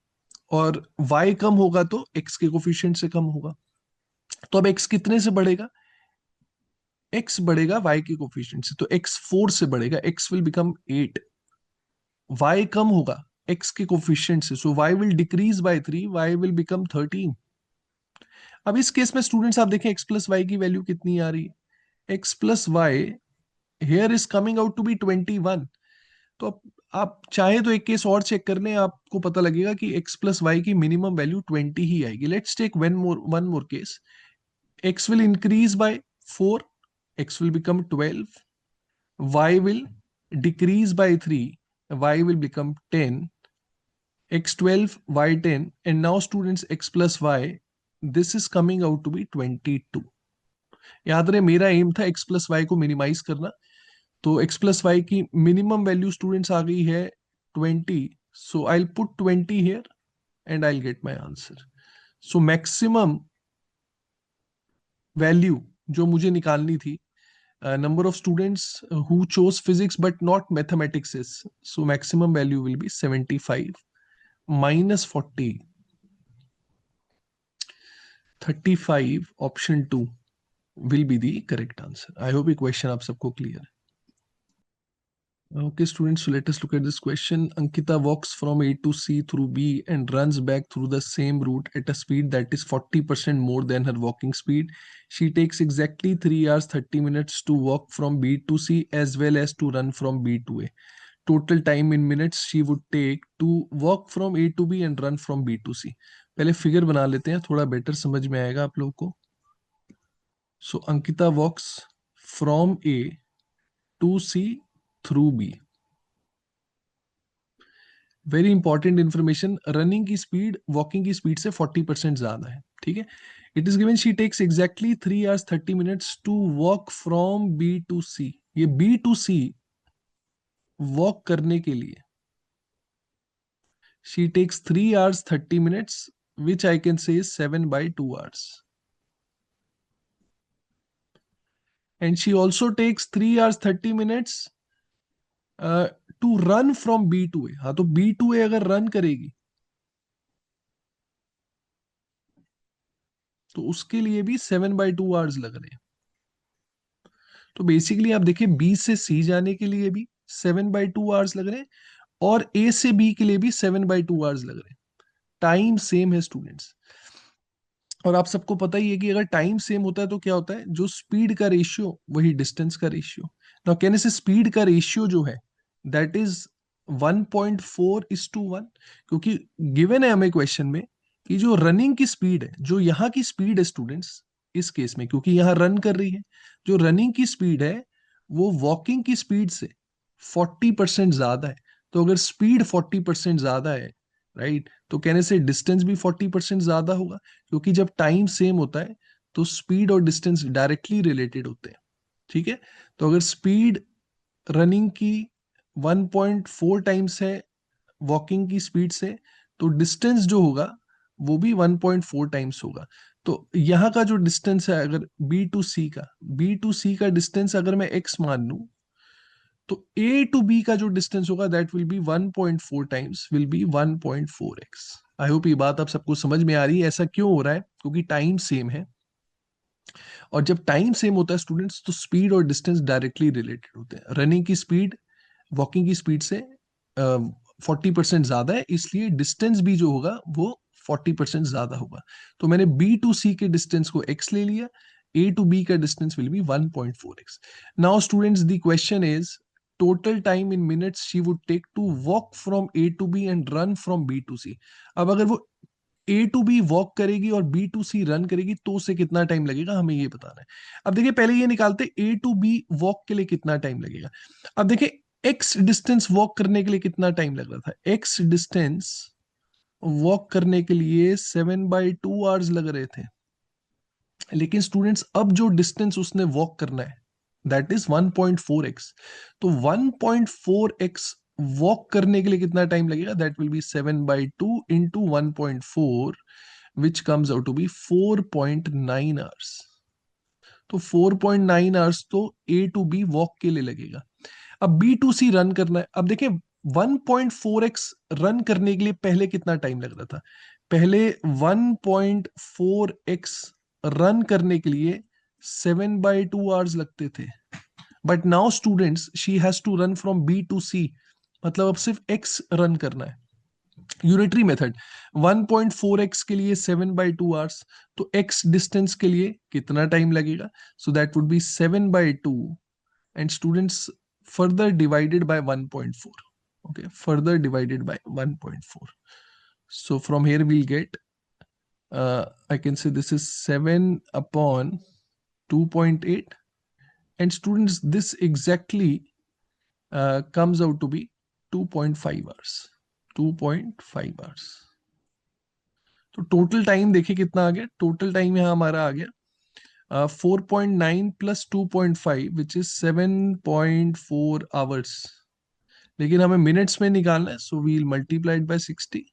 और y कम होगा तो x के कोफिशिएंट से कम होगा। तो अब x कितने से बढ़ेगा, x बढ़ेगा y के कोफिशिएंट से, तो x 4 से बढ़ेगा, x विल बिकम 8। y कम होगा x के कोफिशिएंट से, so y will decrease by 3, y will become 13। अब इस केस में स्टूडेंट्स आप देखें x प्लस वाई की वैल्यू कितनी आ रही है, x plus y here is coming out to be 21। तो आप चाहे तो एक केस और चेक कर लें, आपको पता लगेगा कि x प्लस वाई की मिनिमम वैल्यू 20 ही आएगी। Let's take one more case, x will increase by 4, x will become 12, y will decrease by 3, y will become 10, x 12, y 10, and now students x plus y, this is coming out to be 22। याद रहे मेरा aim था x plus Y को minimise करना, तो x plus Y की minimum value students आ गई है 20। So I put 20 here and I get my answer. So maximum value जो मुझे निकालनी थी, number of students who chose physics but not mathematics is, so maximum value will be 75 minus 40, 35, option 2 will be the correct answer। I hope ये question आप सबको clear है। Okay, students, so let us look at this question. Ankita walks from A to C through B and runs back through the same route at a speed that is 40% more than her walking speed. She takes exactly 3 hours 30 minutes to walk from B to C as well as to run from B to A. Total time in minutes she would take to walk from A to B and run from B to C। पहले figure बना लेते हैं, थोड़ा better समझ में आएगा आप लोगों को। So Ankita walks from A to C through B। Very important information, running की स्पीड वॉकिंग की स्पीड से 40% ज्यादा है, ठीक है। It is given she takes exactly 3 hours 30 minutes to walk from B to C. ये बी टू सी वॉक करने के लिए she takes 3 hours 30 minutes, which I can say 7/2 hours, and she also takes 3 hours 30 minutes to run from B to A. हाँ, तो B to ए अगर run करेगी तो उसके लिए भी 7/2 hours लग रहे हैं। तो बेसिकली आप देखिए बी से सी जाने के लिए भी 7/2 hours लग रहे हैं, और ए से बी के लिए भी 7/2 आवर्स लग रहे हैं। टाइम सेम है स्टूडेंट्स। और आप सबको पता ही है कि अगर टाइम सेम होता है तो क्या होता है, जो स्पीड का रेशियो वही डिस्टेंस का रेशियो। ना कहने से स्पीड का रेशियो जो है दैट इज 1.4:1, क्योंकि गिवन है हमें क्वेश्चन में कि जो रनिंग की स्पीड है, जो यहाँ की स्पीड है स्टूडेंट्स, इस केस में क्योंकि यहाँ रन कर रही है, जो रनिंग की स्पीड है वो वॉकिंग की स्पीड से 40% ज्यादा है। तो अगर स्पीड 40% ज्यादा है, राइट, तो कहने से डिस्टेंस भी 40% ज्यादा होगा, क्योंकि जब टाइम सेम होता है तो स्पीड और डिस्टेंस डायरेक्टली रिलेटेड होते हैं। ठीक है, तो अगर स्पीड रनिंग की 1.4 टाइम्स है वॉकिंग की स्पीड से, तो डिस्टेंस जो होगा वो भी 1.4 टाइम्स होगा। तो यहाँ का जो डिस्टेंस है, अगर बी टू सी का डिस्टेंस अगर मैं एक्स मान लूं, तो ए टू बी का जो डिस्टेंस होगा that will B 1.4 times, will be 1.4x। I hope ये बात आप सबको समझ में आ रही है। ऐसा क्यों हो रहा है, क्योंकि टाइम सेम है, और जब टाइम सेम होता है स्टूडेंट्स तो स्पीड और डिस्टेंस डायरेक्टली रिलेटेड होते हैं। रनिंग की स्पीड वॉकिंग की स्पीड से 40% ज्यादा है, इसलिए डिस्टेंस भी जो होगा वो 40% ज्यादा होगा। तो मैंने बी टू सी के डिस्टेंस को एक्स ले लिया, ए टू बी का distance will be 1.4x। Now students the question is total time in minutes she would take to walk from A to B and run from B to C. अब अगर वो ए to B walk करेगी और B to C run करेगी तो उसे कितना time लगेगा, हमें ये बताना है। अब देखिए पहले ये निकालते ए टू बी वॉक के लिए कितना टाइम लगेगा। अब देखिए एक्स डिस्टेंस वॉक करने के लिए कितना टाइम लग रहा था, एक्स डिस्टेंस वॉक करने के लिए 7/2 आवर्स लग रहे थे। लेकिन स्टूडेंट्स अब जो डिस्टेंस उसने वॉक करना है दैट इज 1.4x। तो 1.4x वॉक करने के लिए कितना टाइम लगेगा, that will be 7/2 into 1.4, which comes out to be 4.9 hours. तो 4.9 आवर्स तो ए टू बी वॉक के लिए लगेगा। अब बी टू सी रन करना है। अब देखिए 1.4x रन करने के लिए पहले कितना टाइम लग रहा था, पहले 1.4x रन करने के लिए 7/2 आवर्स लगते थे। But now students she has to run from B to C, मतलब अब सिर्फ x रन करना है। यूनिटरी मेथड, 1.4x के लिए 7/2 आवर्स, तो x डिस्टेंस के लिए कितना टाइम लगेगा, so that would B 7/2 and students further divided by 1.4. Okay, further divided by 1.4. So from here we'll get I can say this is 7 upon 2.8, and students this exactly comes out to be 2.5 hours, 2.5 hours। तो total time देखिए कितना आ गया, total time यहाँ हमारा आ गया 4.9 plus 2.5 which is 7.4 hours. लेकिन हमें minutes में निकालना है, so we'll multiplied by 60।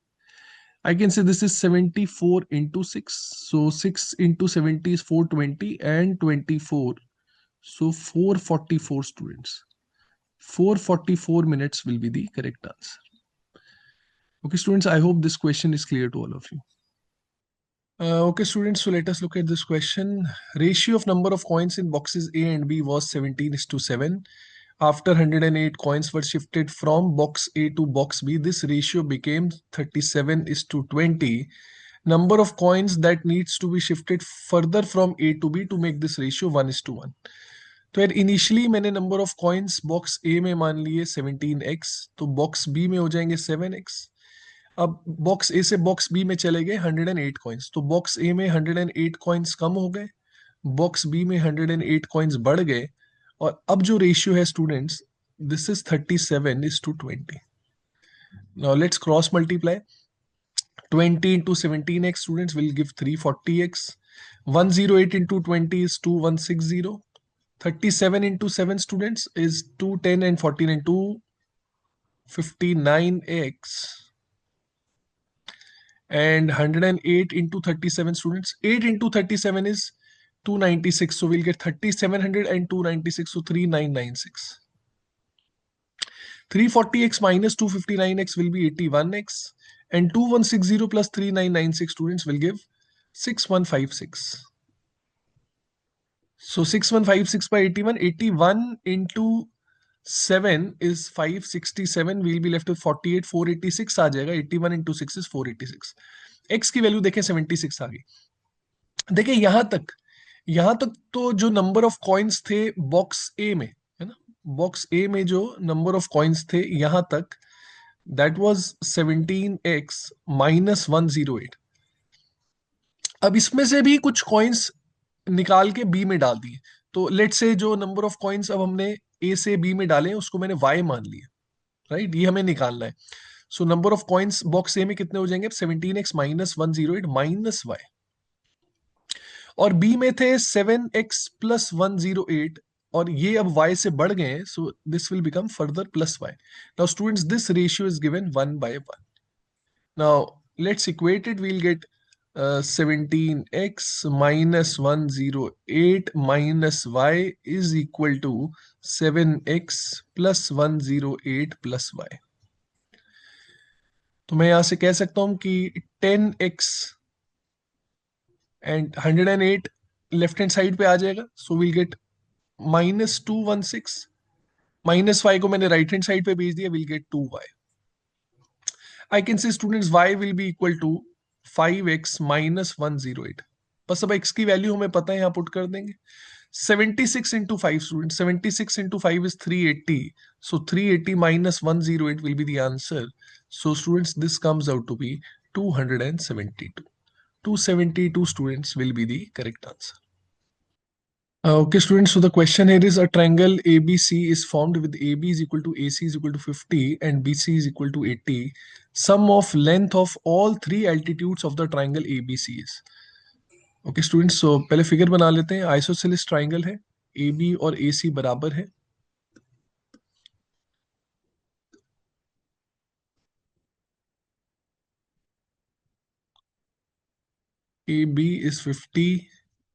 I can say this is 74 into 6, so 6 into 70 is 420 and 24, so 444 students, 444 minutes will be the correct answer. Okay students, I hope this question is clear to all of you. Okay students, so let us look at this question. Ratio of number of coins in boxes A and B was 17:7. After 108 coins were shifted from box A to box B, this ratio became 37:20. Number of coins that needs to be shifted further from A to B to make this ratio 1:1. तो यार initially मैंने number of coins box A में मान लिए 17x, तो box B में हो जाएंगे 7x। अब बॉक्स ए से बॉक्स बी में चले गए 108 कॉइन्स, तो बॉक्स ए में 108 कॉइन्स कम हो गए, बॉक्स बी में 108 कॉइन्स बढ़ गए, और अब जो रेशियो है students this is 37:20। Now let's cross multiply. 20 into 17x students will give 340x, 108 into 20 is 2160, 37 into 7 students is 210, and 14 and 2 59x, and 108 into 37 students, 8 into 37 is 296, so we'll get 3700 and 296, so 3996. 340x minus 259x will be 81x, and 2160 plus 3996 students will give 6156. So 6156 by 81, 81 into 7 is 567, we'll be left with 48, 486 आ जाएगा, 81 into 6 is 486. x की value देखें 76 आ गई. देखिए यहां तक तो जो number of coins थे बॉक्स ए में, है ना, बॉक्स ए में जो नंबर ऑफ कॉइन्स थे यहां तक, दैट वाज 17x माइनस 108. अब इसमें से भी कुछ कॉइन्स निकाल के बी में डाल दिए. तो लेट से जो नंबर ऑफ कॉइन्स अब हमने ए से बी में डाले उसको मैंने वाई मान लिया, राइट, ये हमें निकालना है. So number of coins box A में कितने हो जाएंगे? 17x minus 108 minus Y. और बी में थे 7x प्लस 108, और ये अब y से बढ़ गए हैं, so this will become further plus y. Now students, this ratio is given 1/1. Now let's equate it. We'll get 17x minus 108 minus y is equal to 7x plus 108 plus y. तो मैं यहां से कह सकता हूं कि 10x and 108 left hand side पे आ जाएगा, so will get -216. Minus y को मैंने राइट हैंड साइड पे भेज दिया, will get 2y. I can say students y will be equal to 5x minus 108. बस अब x की वैल्यू हमें पता है, यहां पुट कर देंगे. 76 into 5 students, 76 into 5 is 380, so 380 minus 108 will be the answer. So students, this comes out to be 272. 272 students will be the correct answer. Okay students, so the question here is a triangle ABC is formed with AB is equal to AC is equal to 50 and BC is equal to 80. Sum of length of all three altitudes of the triangle ABC is. Okay students, so पहले figure बना लेते हैं. Isosceles triangle है, AB और AC बराबर है. AB is 50,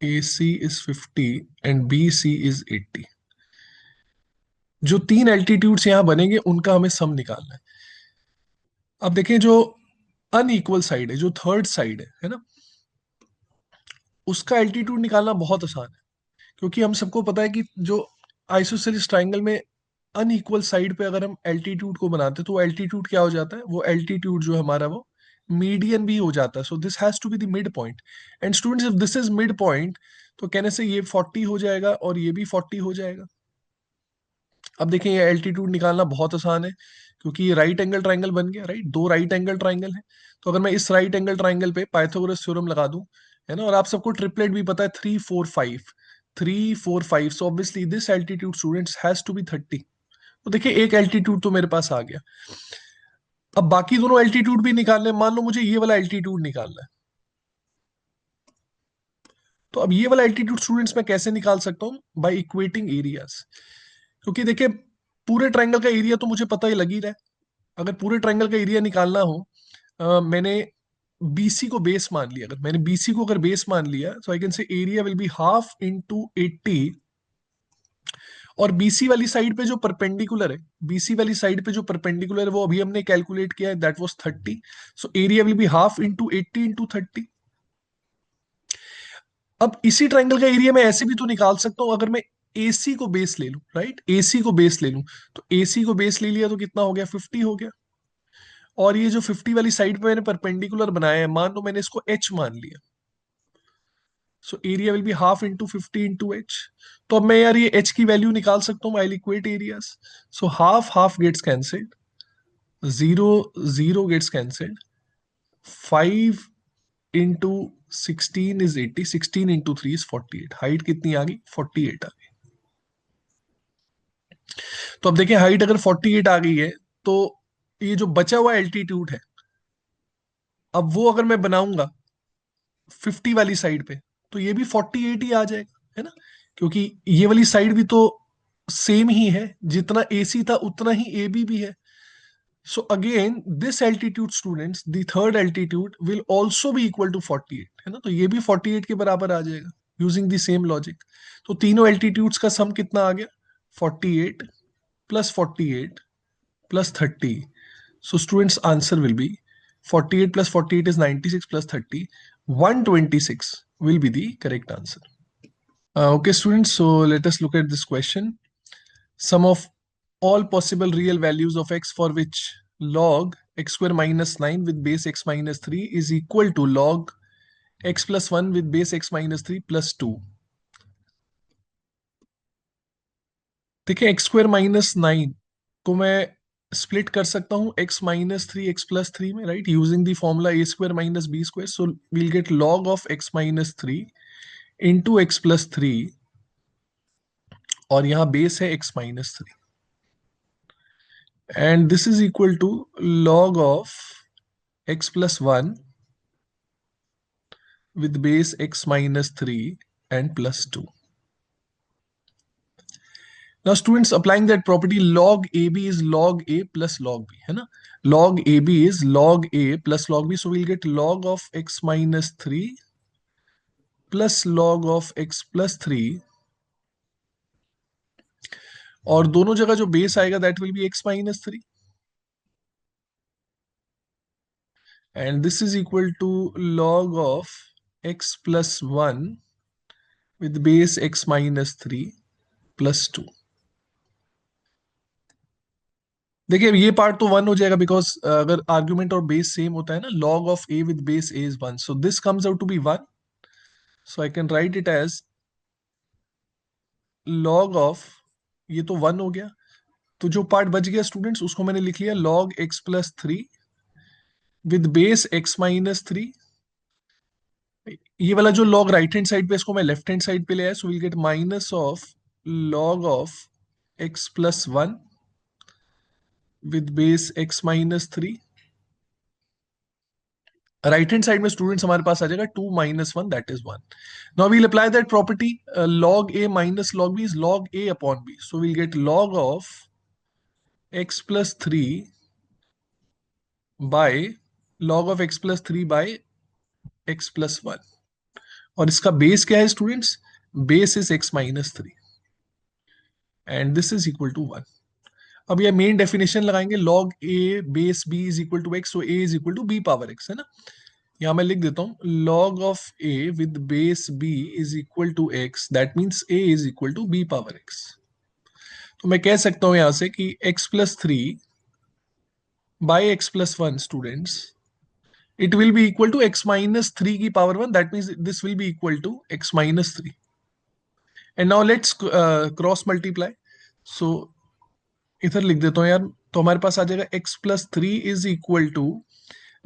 AC is 50 and BC is 80. जो तीन एल्टीट्यूड्स यहां बनेंगे उनका हमें सम निकालना है. अब देखें, जो अनइक्वल साइड है, जो थर्ड साइड है ना, उसका एल्टीट्यूड निकालना बहुत आसान है. क्योंकि हम सबको पता है कि जो आइसोसेलेस ट्राइंगल में अनइक्वल साइड पे अगर हम एल्टीट्यूड को बनाते हैं तो एल्टीट्यूड क्या हो जाता है, वो एल्टीट्यूड जो हमारा वो मीडियन भी हो जाता है. So this has to be the mid point. And students, if this is mid point तो कहने से ये 40 हो जाएगा और ये भी 40 हो जाएगा. अब देखें, ये एल्टीट्यूड निकालना बहुत आसान है क्योंकि ये राइट एंगल ट्राइंगल बन गया, राइट, दो राइट एंगल ट्राइंगल है. तो अगर मैं इस राइट एंगल ट्राइंगल पे पाइथागोरस थ्योरम लगा दूं, है ना, और आप सबको ट्रिपलेट भी पता है 3 4 5, 3 4 5, so obviously this altitude students has to be 30. तो देखिए, एक एल्टीट्यूड तो मेरे पास आ गया. अब बाकी दोनों एल्टीट्यूड भी निकालने, मान लो मुझे ये वाला एल्टीट्यूड निकालना है. तो अब ये वाला एल्टीट्यूड स्टूडेंट्स मैं कैसे निकाल सकता हूँ? By equating areas. क्योंकि देखिए, पूरे ट्राइंगल का एरिया तो मुझे पता ही लग ही रहा है. अगर पूरे ट्राइंगल का एरिया निकालना हो, मैंने BC को बेस मान लिया. अगर मैंने BC को अगर बेस मान लिया, तो आई कैन से area will be half into 80. और BC वाली साइड पे जो परपेंडिकुलर है, BC वाली साइड पे जो परपेंडिकुलर है वो अभी हमने कैलकुलेट किया है, that was 30. So area will be half into 80 into 30. अब इसी ट्राइंगल का एरिया मैं ऐसे भी तो निकाल सकता हूं, अगर मैं AC को बेस ले लूं, राइट, AC को बेस ले लूं. तो AC को बेस ले लिया तो कितना हो गया? 50 हो गया. और ये जो 50 वाली साइड पे मैंने परपेंडिकुलर बनाया है, मान लो मैंने इसको H मान लिया, so area will be half into 50 into H. तो अब मैं यार ये H की वैल्यू निकाल सकता हूँ. I equate areas. So half half gets cancelled, 0 0 gets cancelled. 5 into 16 is 80, 16 into 3 is 48. Height कितनी आ गई? 48 आ गई. तो अब देखिए, हाइट अगर 48 आ गई है तो ये जो बचा हुआ एल्टीट्यूड है, अब वो अगर मैं बनाऊंगा 50 वाली साइड पे, तो ये भी 48 ही आ जाएगा, है ना. क्योंकि ये वाली साइड भी तो सेम ही है, जितना AC था उतना ही AB भी है. So again this altitude students, the third altitude will also be equal to 48, है ना. तो ये भी 48 के बराबर आ जाएगा यूजिंग द सेम लॉजिक. तो तीनों एल्टीट्यूड्स का सम कितना आ गया? 48 plus 48 plus 30. So students answer will be 48 plus 48 is 96 plus 30. 126 will be the correct answer. Okay students, so let us look at this question. Sum of all possible real values of x for which log x square minus 9 with base x minus 3 is equal to log x plus 1 with base x minus 3 plus 2. देखिए x square minus 9 को मैं split कर सकता हूँ x minus 3 x plus 3 में, right, using the formula a square minus B square. So we'll get log of x minus 3 into x plus 3, और यहाँ base है x minus 3, and this is equal to log of x plus 1 with base x minus 3 and plus 2. Now students, applying that property, log AB is log A plus log B, है ना. Log AB is log A plus log B, so we'll get log of x minus 3 plus log of x plus 3, और दोनों जगह जो base आएगा that will be x minus 3, and this is equal to log of x plus 1 with base x minus 3 plus 2. देखिए ये part तो one हो जाएगा, बिकॉज अगर आर्ग्यूमेंट और बेस सेम होता है ना, log of a with base a is 1, so this comes out to be 1, so I can write it as log of, ये तो 1 हो गया, तो जो पार्ट बच गया स्टूडेंट्स उसको मैंने लिख लिया log x plus 3 with base x minus 3. ये वाला जो log राइट हैंड साइड पे, इसको मैं लेफ्ट हैंड साइड पे ले आया, so will get minus of log of x plus 1 with base x minus 3. Right hand side में स्टूडेंट्स हमारे पास आ जाएगा 2 minus 1, that is 1. Now we'll apply that property, log a minus log b is log a upon b, so we'll get log of x plus 3 by log of x plus 3 by x plus 1, और इसका base क्या है students, base is x minus 3, and this is equal to 1. अब ये main definition लगाएंगे, log a base b is equal to x, so a is equal to b power x, है ना. यहां मैं लिख देता हूं log of a with base b is equal to x, that means a is equal to b power x. तो मैं कह सकता हूं यहां से कि x plus 3 by X plus 1 students, it will be equal to x minus 3 की power 1, that means this will be equal to x minus 3. And now let's cross multiply, so इधर लिख देता हूं यार, तो हमारे पास आ जाएगा x plus 3 is equal to,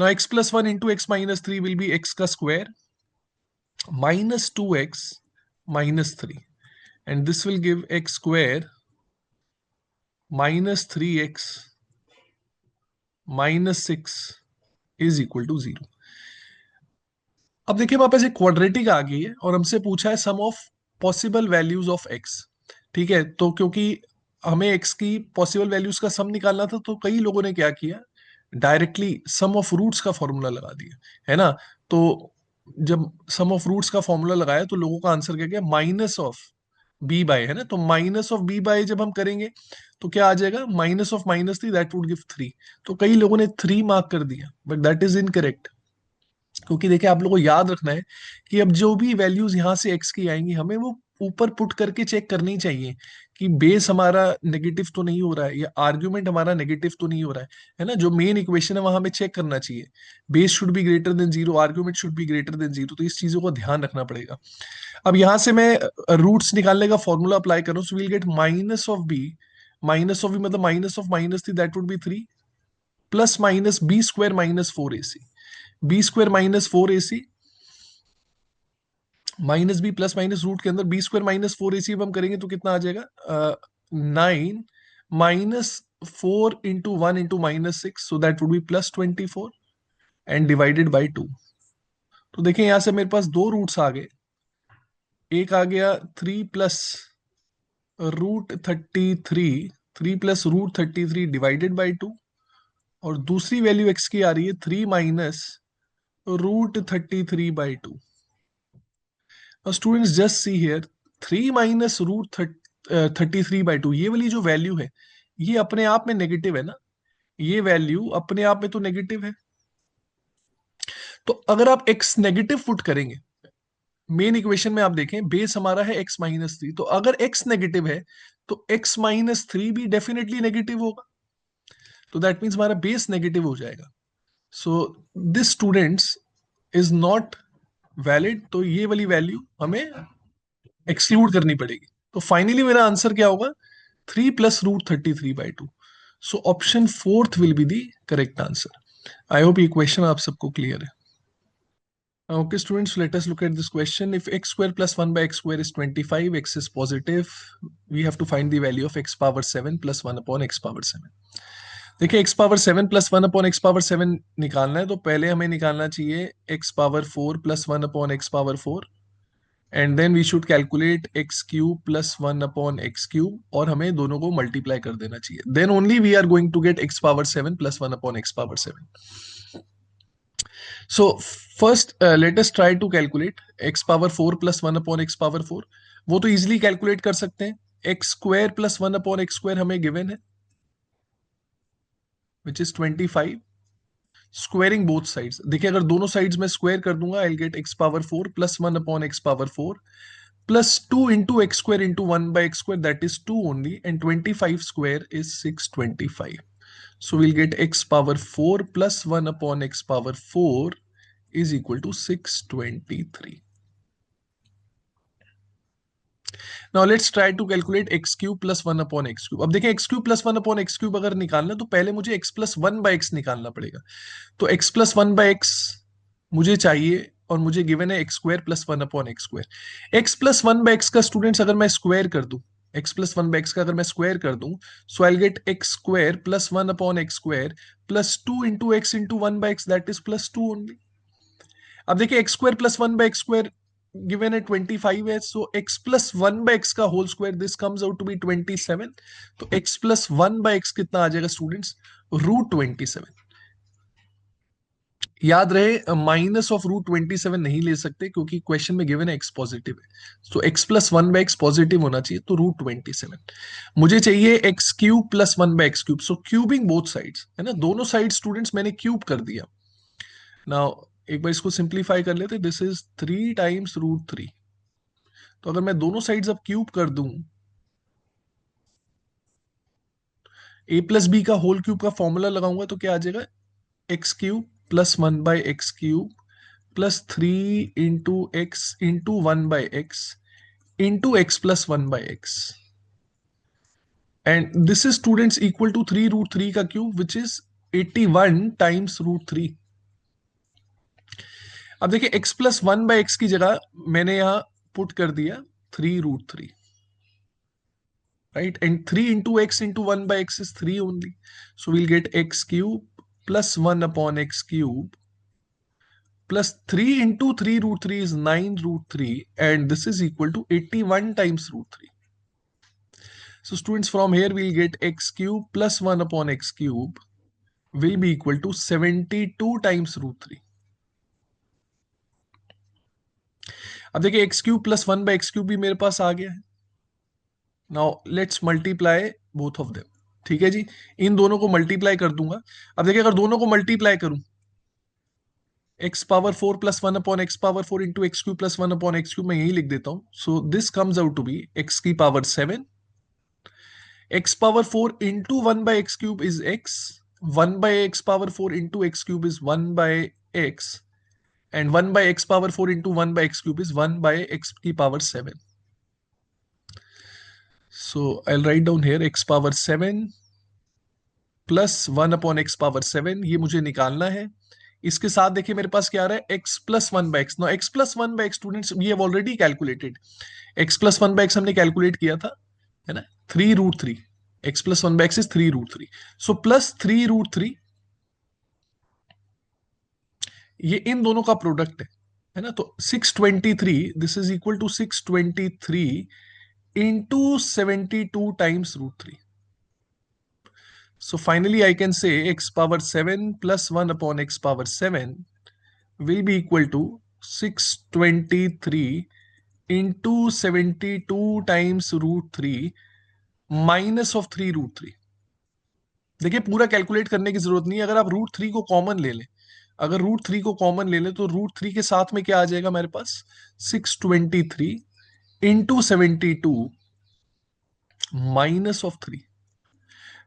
now x plus 1 into x minus 3 will be x का square minus 2x minus 3, and this will give x square minus 3x minus 6 is equal to 0. अब देखिए हमारे पास एक क्वाड्रेटिक आ गई है और हमसे पूछा है sum of possible values of x. ठीक है, तो क्योंकि हमें x की पॉसिबल वैल्यूज का सम निकालना था, तो कई लोगों ने क्या किया, डायरेक्टली सम ऑफ रूट्स का फॉर्मूला लगा दिया, है ना. तो जब सम ऑफ रूट्स का फॉर्मूला लगाया तो लोगों का आंसर क्या गया, माइनस ऑफ बी बाय, है ना. तो माइनस ऑफ बी बाय जब हम करेंगे तो क्या आ जाएगा, minus of minus 3, that would give 3. तो कई लोगों ने 3 मार्क कर दिया, बट दैट इज इनकरेक्ट, क्योंकि देखिए आप लोगों को याद रखना है कि अब जो भी वैल्यूज यहां से एक्स की आएंगी, हमें वो ऊपर पुट करके चेक करनी चाहिए कि बेस हमारा नेगेटिव तो नहीं हो रहा है, या आर्ग्यूमेंट हमारा नेगेटिव तो नहीं हो रहा है ना. जो मेन इक्वेशन है वहां हमें चेक करना चाहिए, base should be greater than 0, argument should be greater than 0, तो इस चीजों को ध्यान रखना पड़ेगा. अब यहां से मैं रूट्स निकालने का फॉर्मूला अप्लाई करूं, so will get minus of B मतलब minus of minus 3, that would be 3, plus minus B square minus 4ac, B square minus 4ac minus B plus minus root के अंदर बी स्क्वायर माइनस 4ac हम करेंगे तो कितना आ जाएगा, 9 minus 4 into 1 into minus 6, so that would B plus 24 and divided by 2. तो देखिए यहां से मेरे पास दो रूट्स आ गए, एक आ गया 3 plus root 33, 3 plus root 33 divided by 2, और दूसरी वैल्यू एक्स की आ रही है 3 minus root 33 by 2. Students just see here, 3 minus root 33 by 2, ये वाली जो वैल्यू है ये अपने आप में नेगेटिव है ना, ये वैल्यू अपने आप में तो नेगेटिव है. तो अगर आप x नेगेटिव पुट करेंगे मेन इक्वेशन में आप देखें बेस हमारा है x-3, तो अगर x नेगेटिव है तो x-3 भी डेफिनेटली नेगेटिव होगा, तो दैट मीन्स हमारा बेस नेगेटिव हो जाएगा। So this students is not valid, तो ये वाली वैल्यू हमें एक्सक्लूड करनी पड़ेगी। तो फाइनली मेरा आंसर क्या होगा, 3 + √33/2। So option fourth will be the correct answer. I hope ये क्वेश्चन आप सबको क्लियर है। Okay, students, let us look at this question. If x square plus 1 by x square is 25, x is positive, we have to find the value of x power 7 plus 1 upon x power 7. देखिए x power 7 plus 1 upon x power 7 निकालना है, तो पहले हमें निकालना चाहिए x power 4 plus 1 upon x power 4, and then we should calculate x cube plus 1 upon x cube, और हमें दोनों को मल्टीप्लाई कर देना चाहिए, then only we are going to get x power 7 plus 1 upon x power 7. So first let us try to calculate x power 4 plus 1 upon x power 4. वो तो easily calculate कर सकते हैं। X square plus 1 upon x square हमें given है, which is 25। Squaring both sides, देखिए अगर दोनों साइड्स में स्क्वायर कर दूंगा, आई get x power 4 plus 1 upon x power 4 plus 2 into x square into 1 by x square, that is 2 only, and 25 square is 625. So we'll get x power 4 plus 1 upon x power 4 is equal to 623. Now let's try to calculate x cube plus 1 upon x cube. अब देखें x cube plus 1 upon x cube अगर निकालना है तो पहले मुझे x plus 1 by x निकालना पड़ेगा। तो x plus 1 by x मुझे चाहिए, और मुझे गिवन है x square plus 1 upon x square. x plus 1 by x का स्टूडेंट्स अगर मैं स्क्वायर कर दूं, x प्लस 1 बाय x का अगर मैं स्क्वायर कर दूं, so I get x square plus 1 upon x square plus 2 into x into 1 by x, that is plus 2 only. अब देखिए x square plus 1 by x square given है 25 है, so x plus 1 by x का whole square, this comes out to be 27। तो x plus 1 by x कितना आ जाएगा students, √27। याद रहे माइनस ऑफ √27 नहीं ले सकते, क्योंकि क्वेश्चन में गिवन है x पॉजिटिव है, तो x plus 1 by x positive होना चाहिए, तो √27। मुझे चाहिए x cube plus 1 by x cube, so cubing both sides है ना, दोनों साइड स्टूडेंट्स मैंने क्यूब कर दिया। नाउ एक बार इसको सिंप्लीफाई कर लेते, दिस इज 3 टाइम्स √3। तो अगर मैं दोनों साइड्स अब क्यूब कर दूं, a प्लस बी का होल क्यूब का फॉर्मूला लगाऊंगा तो क्या आ जाएगा, x cube plus 1 by x cube plus 3 into x into 1 by x into x plus 1 by x, and this is students equal to 3 √3 का क्यूब, विच इज 81 टाइम्स √3। अब देखिए x प्लस 1 बाय एक्स की जगह मैंने यहां put कर दिया 3 √3, right, and 3 into x into 1 by x is 3 only, so we'll get x cube plus 1 upon x cube plus 3 into 3 √3 is 9 √3, and this is equal to 81 times √3. So students, from here we'll get x cube plus 1 upon x cube will be equal to 72 times √3. अब देखिए x cube plus 1 by x cube भी मेरे पास आ गया है। Now let's multiply both of them, ठीक है जी, इन दोनों को मल्टीप्लाई कर दूंगा। अब देखिए अगर दोनों को मल्टीप्लाई करूं, x power 4 plus 1 upon x power 4 into x cube plus 1 upon x cube, मैं यही लिख देता हूं। So this comes out to be x की power 7, x power 4 into 1 by x cube is x, 1 by x power 4 into x cube is 1 by x, and 1 by x power 4 into 1 by x cube is 1 by x की power 7। So I write down here x power 7 plus 1 upon x power 7, ये मुझे निकालना है। इसके साथ देखिए मेरे पास क्या आ रहा है, x plus 1 by x. No, x plus 1 by x students we have already calculated, x plus 1 by x हमने कैलकुलेट किया था, है ना, 3 √3। x plus 1 by x is 3 √3, so plus 3 √3, ये इन दोनों का प्रोडक्ट है ना, तो 623, this is equal to 623 into 72 times √3. So finally I can say x power 7 plus 1 upon x power 7 will be equal to 623 into 72 times √3 minus of 3 √3. देखिए पूरा calculate करने की जरूरत नहीं है, अगर आप √3 को कॉमन ले लें अगर रूट थ्री को कॉमन ले ले तो रूट थ्री के साथ में क्या आ जाएगा मेरे पास, 623 इंटू 72 माइनस ऑफ थ्री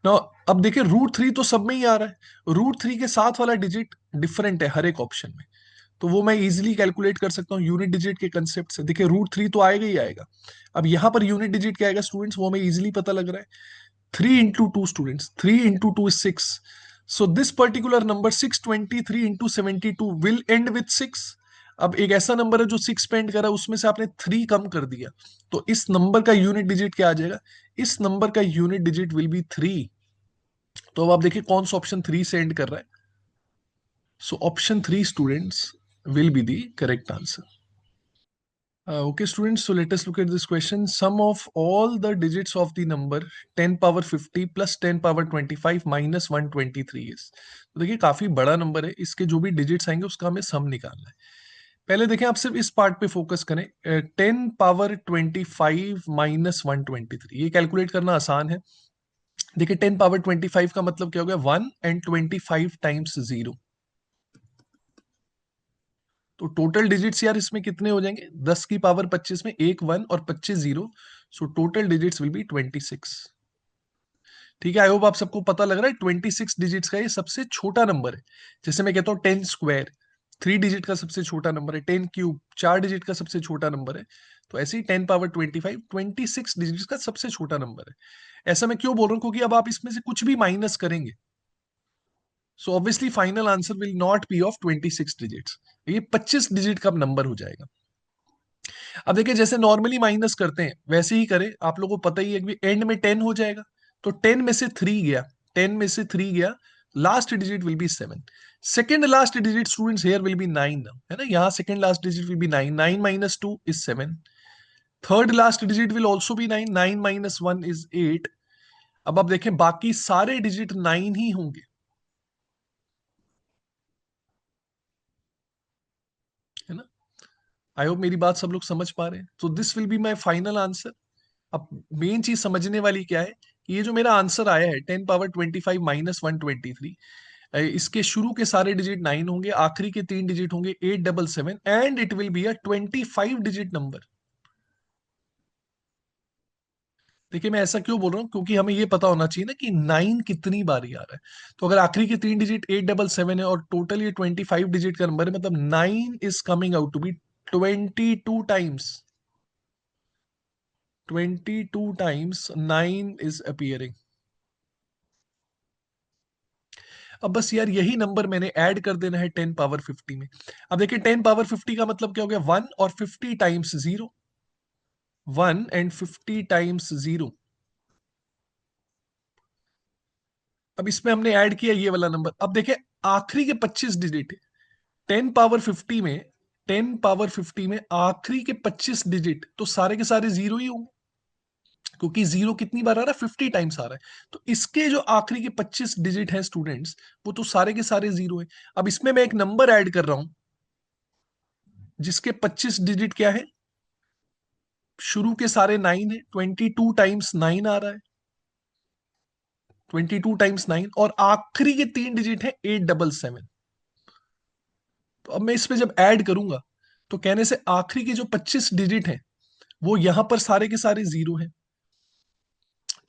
ना। अब देखिए रूट थ्री तो सब में ही आ रहा है, रूट थ्री के साथ वाला डिजिट डिफरेंट है हर एक ऑप्शन में, तो वो मैं इजीली कैलकुलेट कर सकता हूँ यूनिट डिजिट के कंसेप्ट से। देखिए रूट थ्री तो आएगा ही आएगा। अब यहां पर यूनिट डिजिट क्या आएगा स्टूडेंट्स, वो हमें इजीली पता लग रहा है। 3 into 2 students, 3 into 2 is 6. So this particular number 623 into 72 will end with 6. अब एक ऐसा नंबर है जो 6 पे एंड कर रहा है, उसमें से आपने 3 कम कर दिया, तो इस नंबर का यूनिट डिजिट क्या आ जाएगा, इस नंबर का यूनिट डिजिट विल बी 3। तो अब आप देखिए कौन सा ऑप्शन 3 से एंड कर रहा है। So option 3 students will be the correct answer. Okay, students, so let us look at this question. Sum of all the digits of the number 10 power 50 plus 10 power 25 minus 123 is. तो देखिए काफी बड़ा number है, इसके जो भी digits आएंगे उसका हमें सम निकालना है। पहले देखें, आप सिर्फ इस पार्ट पे फोकस करें। 10 power 25 माइनस 123, ये कैलकुलेट करना आसान है। देखिए 10 power 25 का मतलब क्या हो गया, 1 एंड 25 टाइम्स 0। तो टोटल डिजिट्स यार इसमें कितने हो जाएंगे, 10 की पावर 25 में एक 1 और 25 0। So total digits will B 26। ठीक है, आई होप आप सबको पता लग रहा है 26 डिजिट्स का ये सबसे छोटा नंबर है। जैसे मैं कहता हूँ 10 स्क्वायर 3 डिजिट का सबसे छोटा नंबर है, 10 क्यूब 4 डिजिट का सबसे छोटा नंबर है। तो ऐसे ही 10 power 25 26 डिजिट का सबसे छोटा नंबर है। ऐसा मैं क्यों बोल रहा हूँ, क्योंकि अब आप इसमें से कुछ भी माइनस करेंगे, so obviously final answer will not be of 26 digits, ये 25 डिजिट का नंबर हो जाएगा। अब देखिए जैसे नॉर्मली माइनस करते हैं वैसे ही करें, आप लोगों को पता ही है कि एंड में 10 हो जाएगा, तो 10 में से 3 गया, 10 में से 3 गया, last digit will be 7। Second last digit students here will be 9, है ना, यहाँ second last digit will be 9, 9 minus 2 is 7। Third last digit will also be 9, 9 minus 1 is 8। अब आप देखें बाकी सारे डिजिट 9 ही होंगे, है ना। आई होप मेरी बात सब लोग समझ पा रहे हैं। तो this will be my final answer. अब मेन चीज समझने वाली क्या है कि ये जो मेरा आंसर आया है 10 power 25 माइनस 123, इसके शुरू के सारे डिजिट 9 होंगे, आखिरी के 3 डिजिट होंगे 877, and it will be a 25 digit number. देखिए मैं ऐसा क्यों बोल रहा हूँ, क्योंकि हमें ये पता होना चाहिए ना कि 9 कितनी बारी आ रहा है। तो अगर आखिरी के 3 डिजिट 877 है और टोटल ये 25 डिजिट का नंबर है, मतलब 9 is coming out to be 22 times. 22 times 9 is appearing. अब बस यार यही नंबर मैंने ऐड कर देना है 10 power 50 में। अब देखिए 10 power 50 का मतलब क्या हो गया, 1 और 50 टाइम्स 0, 1 एंड 50 टाइम्स 0। अब इसमें हमने ऐड किया ये वाला नंबर। अब देखिए आखिरी के 25 डिजिट है 10 power 50 में, 10 power 50 में आखिरी के 25 डिजिट तो सारे के सारे जीरो ही होंगे, क्योंकि जीरो कितनी बार आ रहा है, 50 टाइम्स आ रहा है। तो इसके जो आखिरी के 25 डिजिट हैं स्टूडेंट्स, वो तो सारे के सारे जीरो है। अब इसमें मैं एक नंबर ऐड कर रहा हूं जिसके 25 डिजिट क्या है, शुरू के सारे 9 है, 22 टाइम्स 9 आ रहा है, 22 टाइम्स 9, और आखिरी के 3 डिजिट है 877। तो अब मैं इस पे जब ऐड करूंगा तो कहने से आखिरी के जो 25 डिजिट हैं वो यहां पर सारे के सारे जीरो हैं।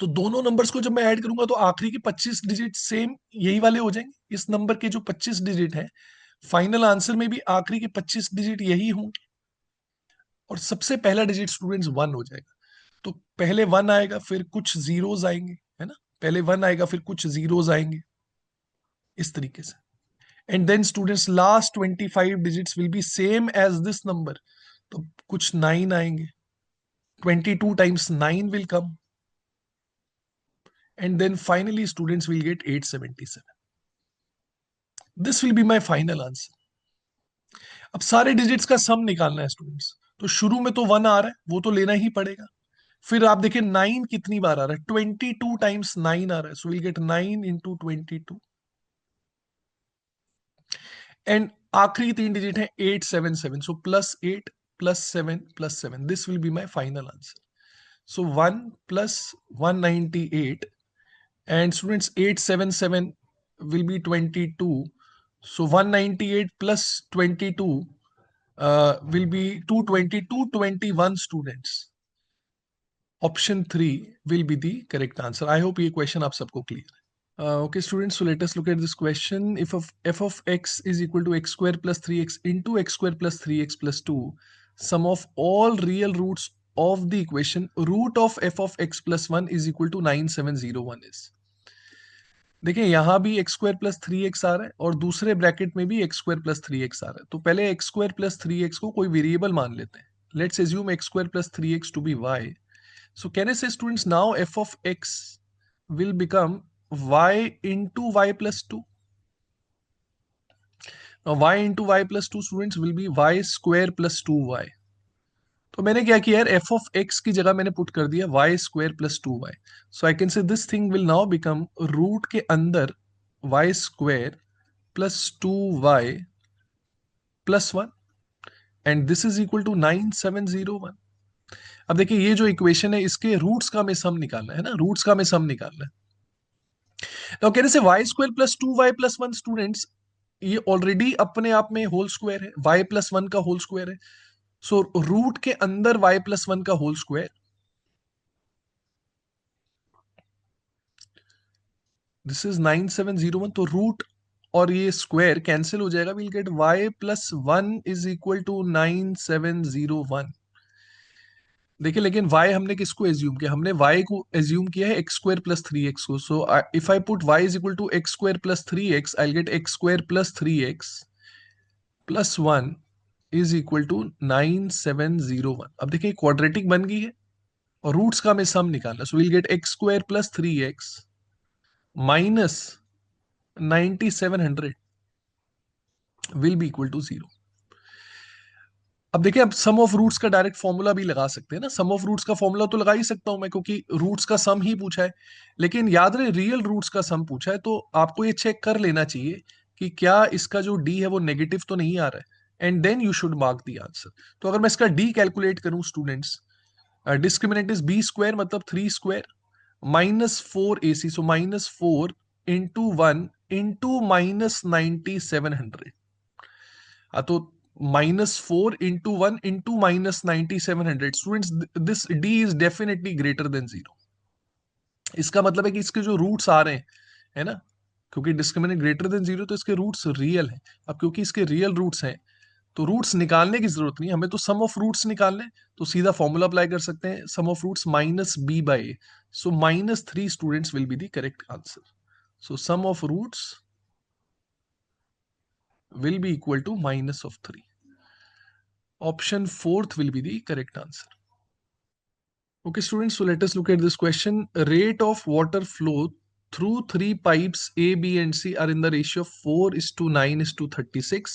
तो दोनों नंबर्स को जब मैं ऐड करूंगा तो आखिरी के 25 डिजिट सेम यही वाले हो जाएंगे, इस नंबर के जो 25 डिजिट है फाइनल आंसर में भी आखिरी के 25 डिजिट यही होंगे, और सबसे पहला डिजिट स्टूडेंट्स 1 हो जाएगा। तो पहले 1 आएगा फिर कुछ जीरोस आएंगे, है ना, पहले 1 आएगा फिर कुछ जीरोस आएंगे, इस तरीके से। And then students last 25 digits will be same as this number, तो कुछ 9 आएंगे, 22 times 9 will come, and then finally students will get 877। This will be my final answer. अब सारे डिजिट्स का सम निकालना है स्टूडेंट्स, तो शुरू में तो 1 आ रहा है वो तो लेना ही पड़ेगा। फिर आप देखिए 9 कितनी बार आ रहा है, 22 टाइम्स 9 आ रहा है, सो विल गेट 9 इंटू 22, एंड आखिरी 3 डिजिट है 877, सो +8 +7 +7, this will be my final answer. So 1 plus 198, and students 877 will be 22, So 198 plus 22 will be 220, 221 students. Option 3 will be the correct answer. I hope ये question आप सबको clear है. Okay, students, so let us look at this question. If f of x is equal to x square plus 3x into x square plus 3x plus 2, sum of all real roots of the equation root of f of x plus 1 is equal to 9701 is. देखिए यहाँ भी x square plus three x आ रहा है और दूसरे bracket में भी x square plus three x आ रहा है. तो पहले x square plus three x को कोई वेरिएबल मान लेते हैं. Let's assume x square plus three x to be y. So can I say, students, now f of x will become y into y plus 2. Now y into y plus 2, students, will be y square plus 2y. तो मैंने क्या किया यार, f of x की जगह मैंने put कर दिया y square plus 2y. So I can say this thing will now become root के अंदर y square plus 2y plus 1 and this is equal to 9701. अब देखिए ये जो इक्वेशन है इसके रूट्स का हमें सम निकालना है ना, रूट्स का हमें सम निकालना है. तो कहने से y square plus two y plus one, students ये ऑलरेडी अपने आप में होल स्क्वायर है, वाई प्लस वन का होल स्क्वायर है. सो रूट के अंदर वाई प्लस वन का होल स्क्वायर, दिस इज 9701. तो रूट और ये स्क्वायर कैंसिल हो जाएगा. Will get y plus one is equal to 9701. देखिए लेकिन y हमने किसको एज्यूम किया, हमने y को एज्यूम किया है x square plus three x को. So if I put y is equal to x square plus three x, I get x square plus three x plus one is equal to 9701. अब देखिए quadratic बन गई है और roots का हमें sum निकालना. So will get x square plus three x minus 9700 will be equal to 0. अब देखिए, अब सम ऑफ रूट्स का डायरेक्ट फॉर्मूला भी लगा सकते हैं ना. सम ऑफ रूट्स का फॉर्मूला तो लगा ही सकता हूं मैं, क्योंकि रूट्स का सम ही पूछा है. लेकिन याद रहे रियल रूट्स का सम पूछा है, तो आपको ये चेक कर लेना चाहिए कि क्या इसका जो डी है वो नेगेटिव तो नहीं आ रहा है, and then you should mark the answer. तो अगर मैं इसका डी कैलकुलेट करूं students, discriminant is B square मतलब three square minus four A C. So minus four into one into minus 9700. तो minus four into one into minus 9700. Students this D is definitely greater than zero. इसका मतलब है कि इसके जो roots आ रहे हैं, है ना, क्योंकि डिस्क्रिमिनेंट ग्रेटर देन जीरो तो इसके रूट्स रियल हैं. अब क्योंकि इसके रियल रूट्स हैं तो रूट्स निकालने की जरूरत नहीं, हमें तो सम ऑफ रूट्स निकालने. तो सीधा फॉर्मूला अप्लाई कर सकते हैं, sum of roots minus B by A. So minus three students will be the correct answer. So sum of roots will be equal to minus of 3. Option fourth will be the correct answer. Okay, students, so let us look at this question. Rate of water flow through three pipes A, B, and C are in the ratio of 4:9:36.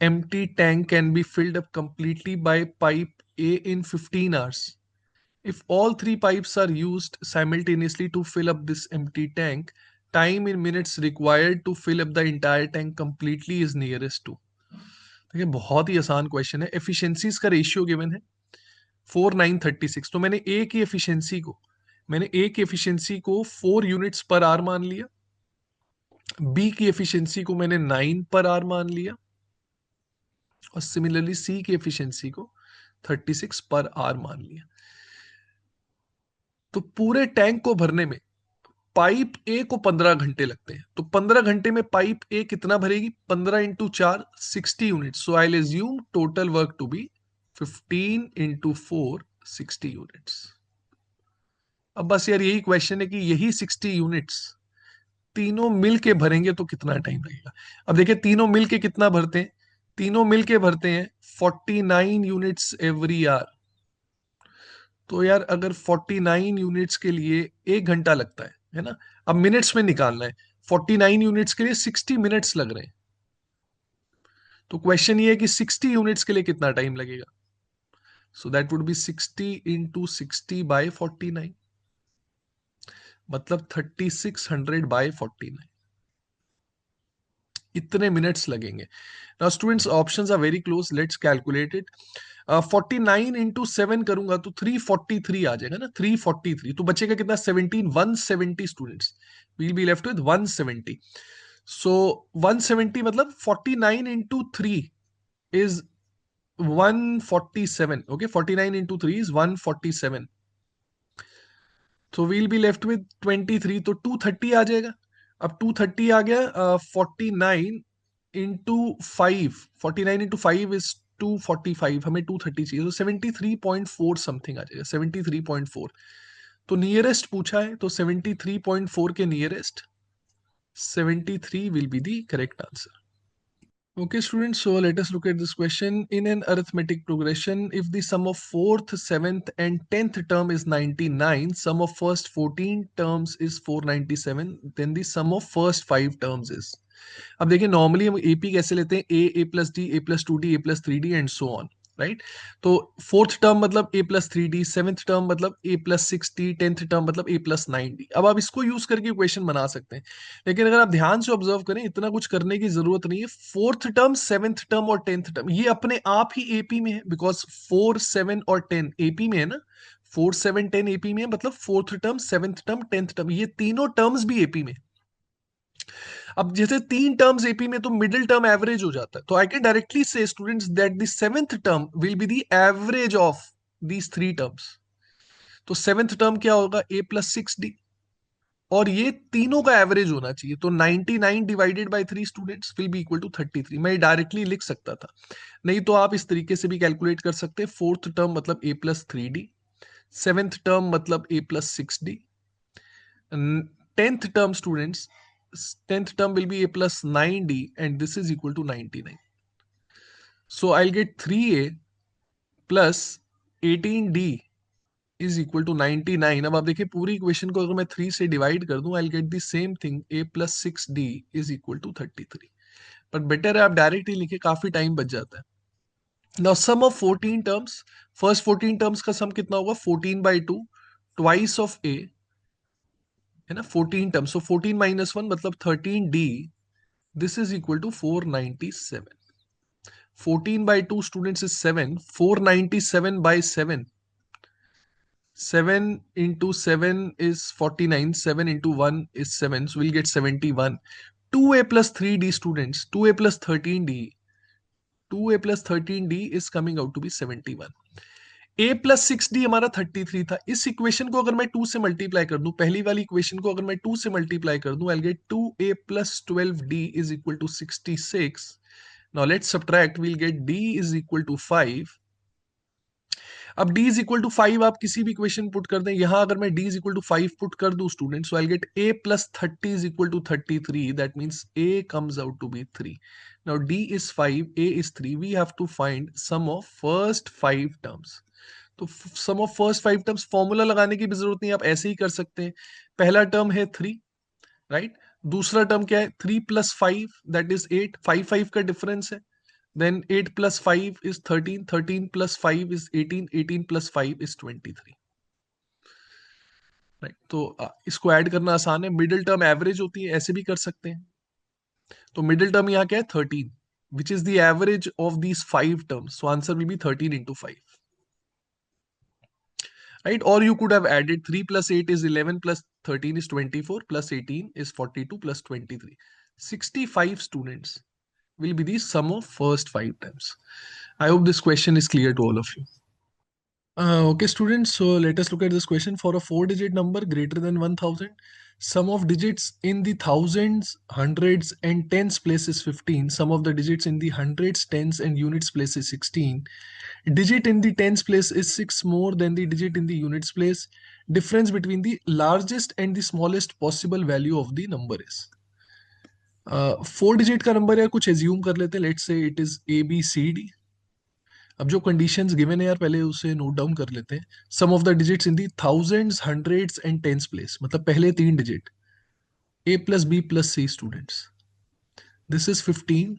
Empty tank can be filled up completely by pipe A in 15 hours. If all three pipes are used simultaneously to fill up this empty tank, time in minutes required to fill up the entire tank completely is nearest to. देखिए बहुत ही आसान question है. Efficiencies का ratio given है 4936. तो मैंने ए की efficiency को 4 यूनिट्स पर आवर मान लिया. बी की एफिशिएंसी को मैंने 9 पर आवर मान लिया और सिमिलरली सी की एफिशिएंसी को 36 पर आवर मान लिया. तो पूरे टैंक को भरने में पाइप ए को 15 घंटे लगते हैं. तो 15 घंटे में पाइप ए कितना भरेगी, 15 into 4 60 unit. So I assume total work to be 15 into 4 60 units. अब बस यार यही क्वेश्चन है कि यही 60 यूनिट्स तीनों मिल के भरेंगे तो कितना टाइम लगेगा. अब देखिए तीनों मिल के कितना भरते हैं, तीनों मिल के भरते हैं 49 यूनिट्स एवरी आवर. तो यार अगर 49 यूनिट्स के लिए 1 घंटा लगता है ना. अब मिनट्स में निकालना है, 49 यूनिट्स के लिए 60 मिनट्स लग रहे हैं. तो क्वेश्चन ये है कि 60 यूनिट्स के लिए कितना टाइम लगेगा. So that would be 60 into 60 by 49, मतलब 3600 बाय 49. इतने मिनट्स लगेंगे. Now students options are very close, let's calculate it. 49 into 7 करूंगा तो 343 आ जाएगा ना, 343. तो बचेगा कितना, 17, 170 students. Will be left with 170. So 170 मतलब 49 into 3 is 147. Okay, 49 into 3 is 147. तो वील बी लेफ्ट विद 23, तो 230 आ जाएगा. अब 230 आ गया. 49 इंटू 5, 49 इंटू 5 इज 245. हमें 230 चाहिए, तो 73.4 समथिंग आ जाएगा, 73.4. तो नियरेस्ट पूछा है, तो 73.4 के nearest 73 will be the correct answer. Okay, students, so let us look at this question. In an arithmetic progression, if the sum of 4th, 7th, and 10th term is 99, sum of first 14 terms is 497, then the sum of first 5 terms is. अब देखिए, normally हम AP कैसे लेते हैं, A plus D, A plus two D, A plus three D and so on, right. तो fourth term मतलब A plus three D, seventh term मतलब A plus six D, tenth term मतलब A plus nine D. अब आप इसको use करके question बना सकते हैं, लेकिन अगर आप ध्यान से ऑब्जर्व करें, इतना कुछ करने की जरूरत नहीं है. फोर्थ टर्म, सेवेंथ टर्म और टेंथ टर्म ये अपने आप ही एपी में है, बिकॉज 4, 7 और 10 एपी में है ना. 4, 7, 10 एपी में है, मतलब fourth term, seventh term, tenth term ये तीनों टर्म्स भी एपी में. अब जैसे तीन टर्म्स एपी में, तो मिडिल टर्म एवरेज हो जाता है, तो आई कैन डायरेक्टली से students that the seventh term will be the average of these three terms. तो सेवेंथ टर्म क्या होगा, ए प्लस सिक्स डी, और ये तीनों का एवरेज होना चाहिए. तो 99 divided by 3 students will be equal to 33. मैं डायरेक्टली लिख सकता था, नहीं तो आप इस तरीके से भी कैलकुलेट कर सकते हैं. फोर्थ टर्म मतलब A plus three D, seventh term मतलब A plus six D, tenth term students, tenth term will be a plus 9d and this is equal to 99. So I'll get 3a plus 18d is equal to 99. अब आप देखिए, पूरी equation को अगर मैं 3 से divide कर दूं, I'll get the same thing, a plus 6d is equal to 33. पर बेटर है आप डायरेक्ट ही लिखे, काफी टाइम बच जाता है. Now sum of 14 terms, first 14 terms का सम कितना होगा, 14/2 ट्वाइस ऑफ a, है ना. 14 टर्म्स, सो 14 माइनस 1 मतलब 13d, this is equal to 497. 14/2 students is 7. 497 by 7. 7 into 7 is 49. 7 into 1 is 7. So we'll get 71. 2a plus 3d students. 2a plus 13d. 2a plus 13d is coming out to be 71. a plus six D हमारा 33 था. इस equation को अगर मैं 2 से multiply कर दूं, पहली वाली इक्वेशन को अगर मैं 2 से मल्टीप्लाई कर दूं, I get 2a plus 12d is equal to 66. Now let's subtract, we'll get d is equal to 5. अब d is equal to 5 आप किसी भी इक्वेशन पुट कर दें, यहां अगर मैं d is equal to 5 put कर दूं student, so I'll get a plus 30 is equal to 33. That means a comes out to be 3. Now d is 5, a is 3. We have to find sum of first 5 terms. तो सम of first 5 terms formula लगाने की भी जरूरत नहीं, आप ऐसे ही कर सकते हैं. पहला टर्म है 3, राइट. दूसरा टर्म क्या है, 3 प्लस 5 दैट इज 8. 5 5 का डिफरेंस है. Then 8 plus 5 is 13. 13 plus 5 is 18. 18 plus 5 is 23, right. तो इसको ऐड करना आसान है. मिडिल टर्म एवरेज होती है, ऐसे भी कर सकते हैं. तो मिडिल टर्म यहाँ क्या है, 13, which is the average of these 5 terms. So answer will be 13 into 5. Right, or you could have added 3 plus 8 is 11 plus 13 is 24 plus 18 is 42 plus 23. 65 students will be the sum of first 5 terms. I hope this question is clear to all of you. Okay, students, so let us look at this question. For a 4-digit number greater than 1000, sum of digits in the thousands, hundreds, and tens place is 15. Sum of the digits in the hundreds, tens, and units place is 16. Digit in the tens place is 6 more than the digit in the units place. Difference between the largest and the smallest possible value of the number is. 4 digit का number है, कुछ assume कर लेते हैं. Let's say it is ABCD. अब जो conditions given है यार, पहले उसे नोट डाउन कर लेते हैं. Sum of the digits in the thousands, hundreds and tens place, मतलब पहले 3 digit A plus B plus C students. This is 15.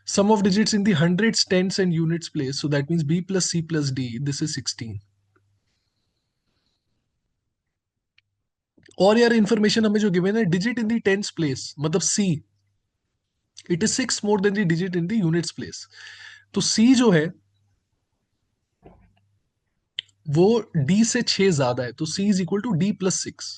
Sum of digits in the hundreds, tens and units place, so that means B plus C plus D. This is 16. और यार information हमें जो given है, digit in the tense place मतलब C, it is 6 more than the digit in the units place. तो C जो है वो D से 6 ज्यादा है, तो C is equal to D plus 6.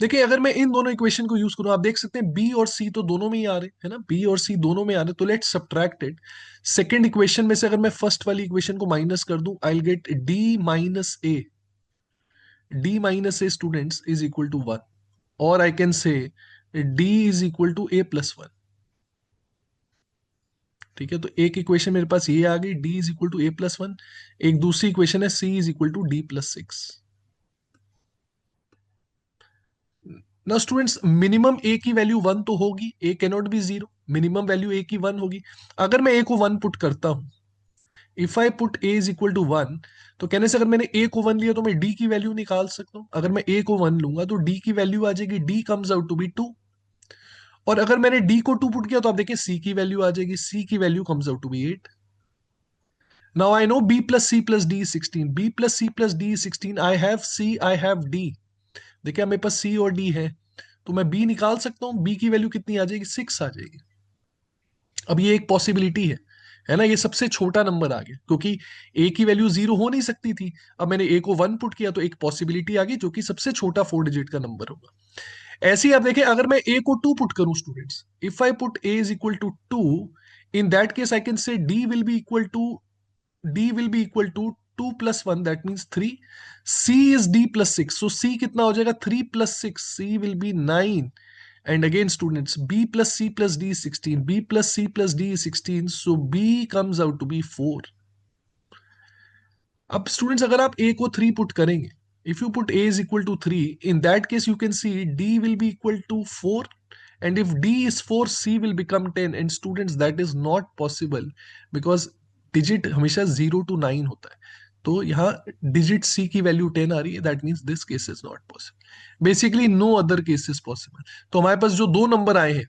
देखिए अगर मैं इन दोनों इक्वेशन को यूज करूं, आप देख सकते हैं बी और सी तो दोनों में ही आ रहे हैं, है ना, बी और सी दोनों में आ रहे हैं, तो let's subtract it. Second equation में से अगर मैं फर्स्ट वाली इक्वेशन को माइनस कर दूं, I will get D minus A, D minus A students is equal to 1, और I can say D is equal to A plus 1। ठीक है, तो एक इक्वेशन मेरे पास ये आ गई, D is equal to A plus 1। एक दूसरी इक्वेशन है C is equal to D plus 6। ना स्टूडेंट्स, मिनिमम ए की वैल्यू 1 तो होगी, A can not be 0, minimum value A की 1 होगी। अगर मैं ए को 1 पुट करता हूं, if I put A is equal to 1, तो कहने से अगर मैंने ए को 1 लिया तो मैं डी की वैल्यू निकाल सकता हूं। अगर मैं ए को 1 लूंगा तो डी की वैल्यू आ जाएगी, D comes out to be 2। और अगर मैंने डी को 2 पुट किया तो आप देखिए सी की वैल्यू आ जाएगी, सी की value comes out to be 8। Now I know b plus c plus d is 16, b plus c plus d is 16, I have c, I have d। देखिए मेरे पास c और d है, तो मैं b निकाल सकता हूँ, b की वैल्यू कितनी आ जाएगी, 6 आ जाएगी। अब ये एक पॉसिबिलिटी है ना, ये सबसे छोटा नंबर आ गया क्योंकि a की वैल्यू 0 हो नहीं सकती थी। अब मैंने a को 1 पुट किया तो एक पॉसिबिलिटी आ गई जो कि सबसे छोटा 4 डिजिट का नंबर होगा। ऐसे ही आप देखिए अगर मैं a को 2 पुट करूं students, if I put a is equal to 2, in that case I can say d will be equal to, d will be equal to 2 plus 1, that means 3। c is d plus 6, so c कितना हो जाएगा, 3 plus 6, c will be 9। and again students, b plus c plus d is 16, b plus c plus d is 16, so b comes out to be 4। अब students अगर आप a को 3 put करेंगे, if you put a is equal to 3, in that case you can see d will be equal to 4, and if d is 4, c will become 10, and students that is not possible because digit हमेशा 0 to 9 होता है। तो यहाँ digit c की value 10 आ रही है, that means this case is not possible, basically no other case is possible. तो हमारे पास जो दो नंबर आए हैं,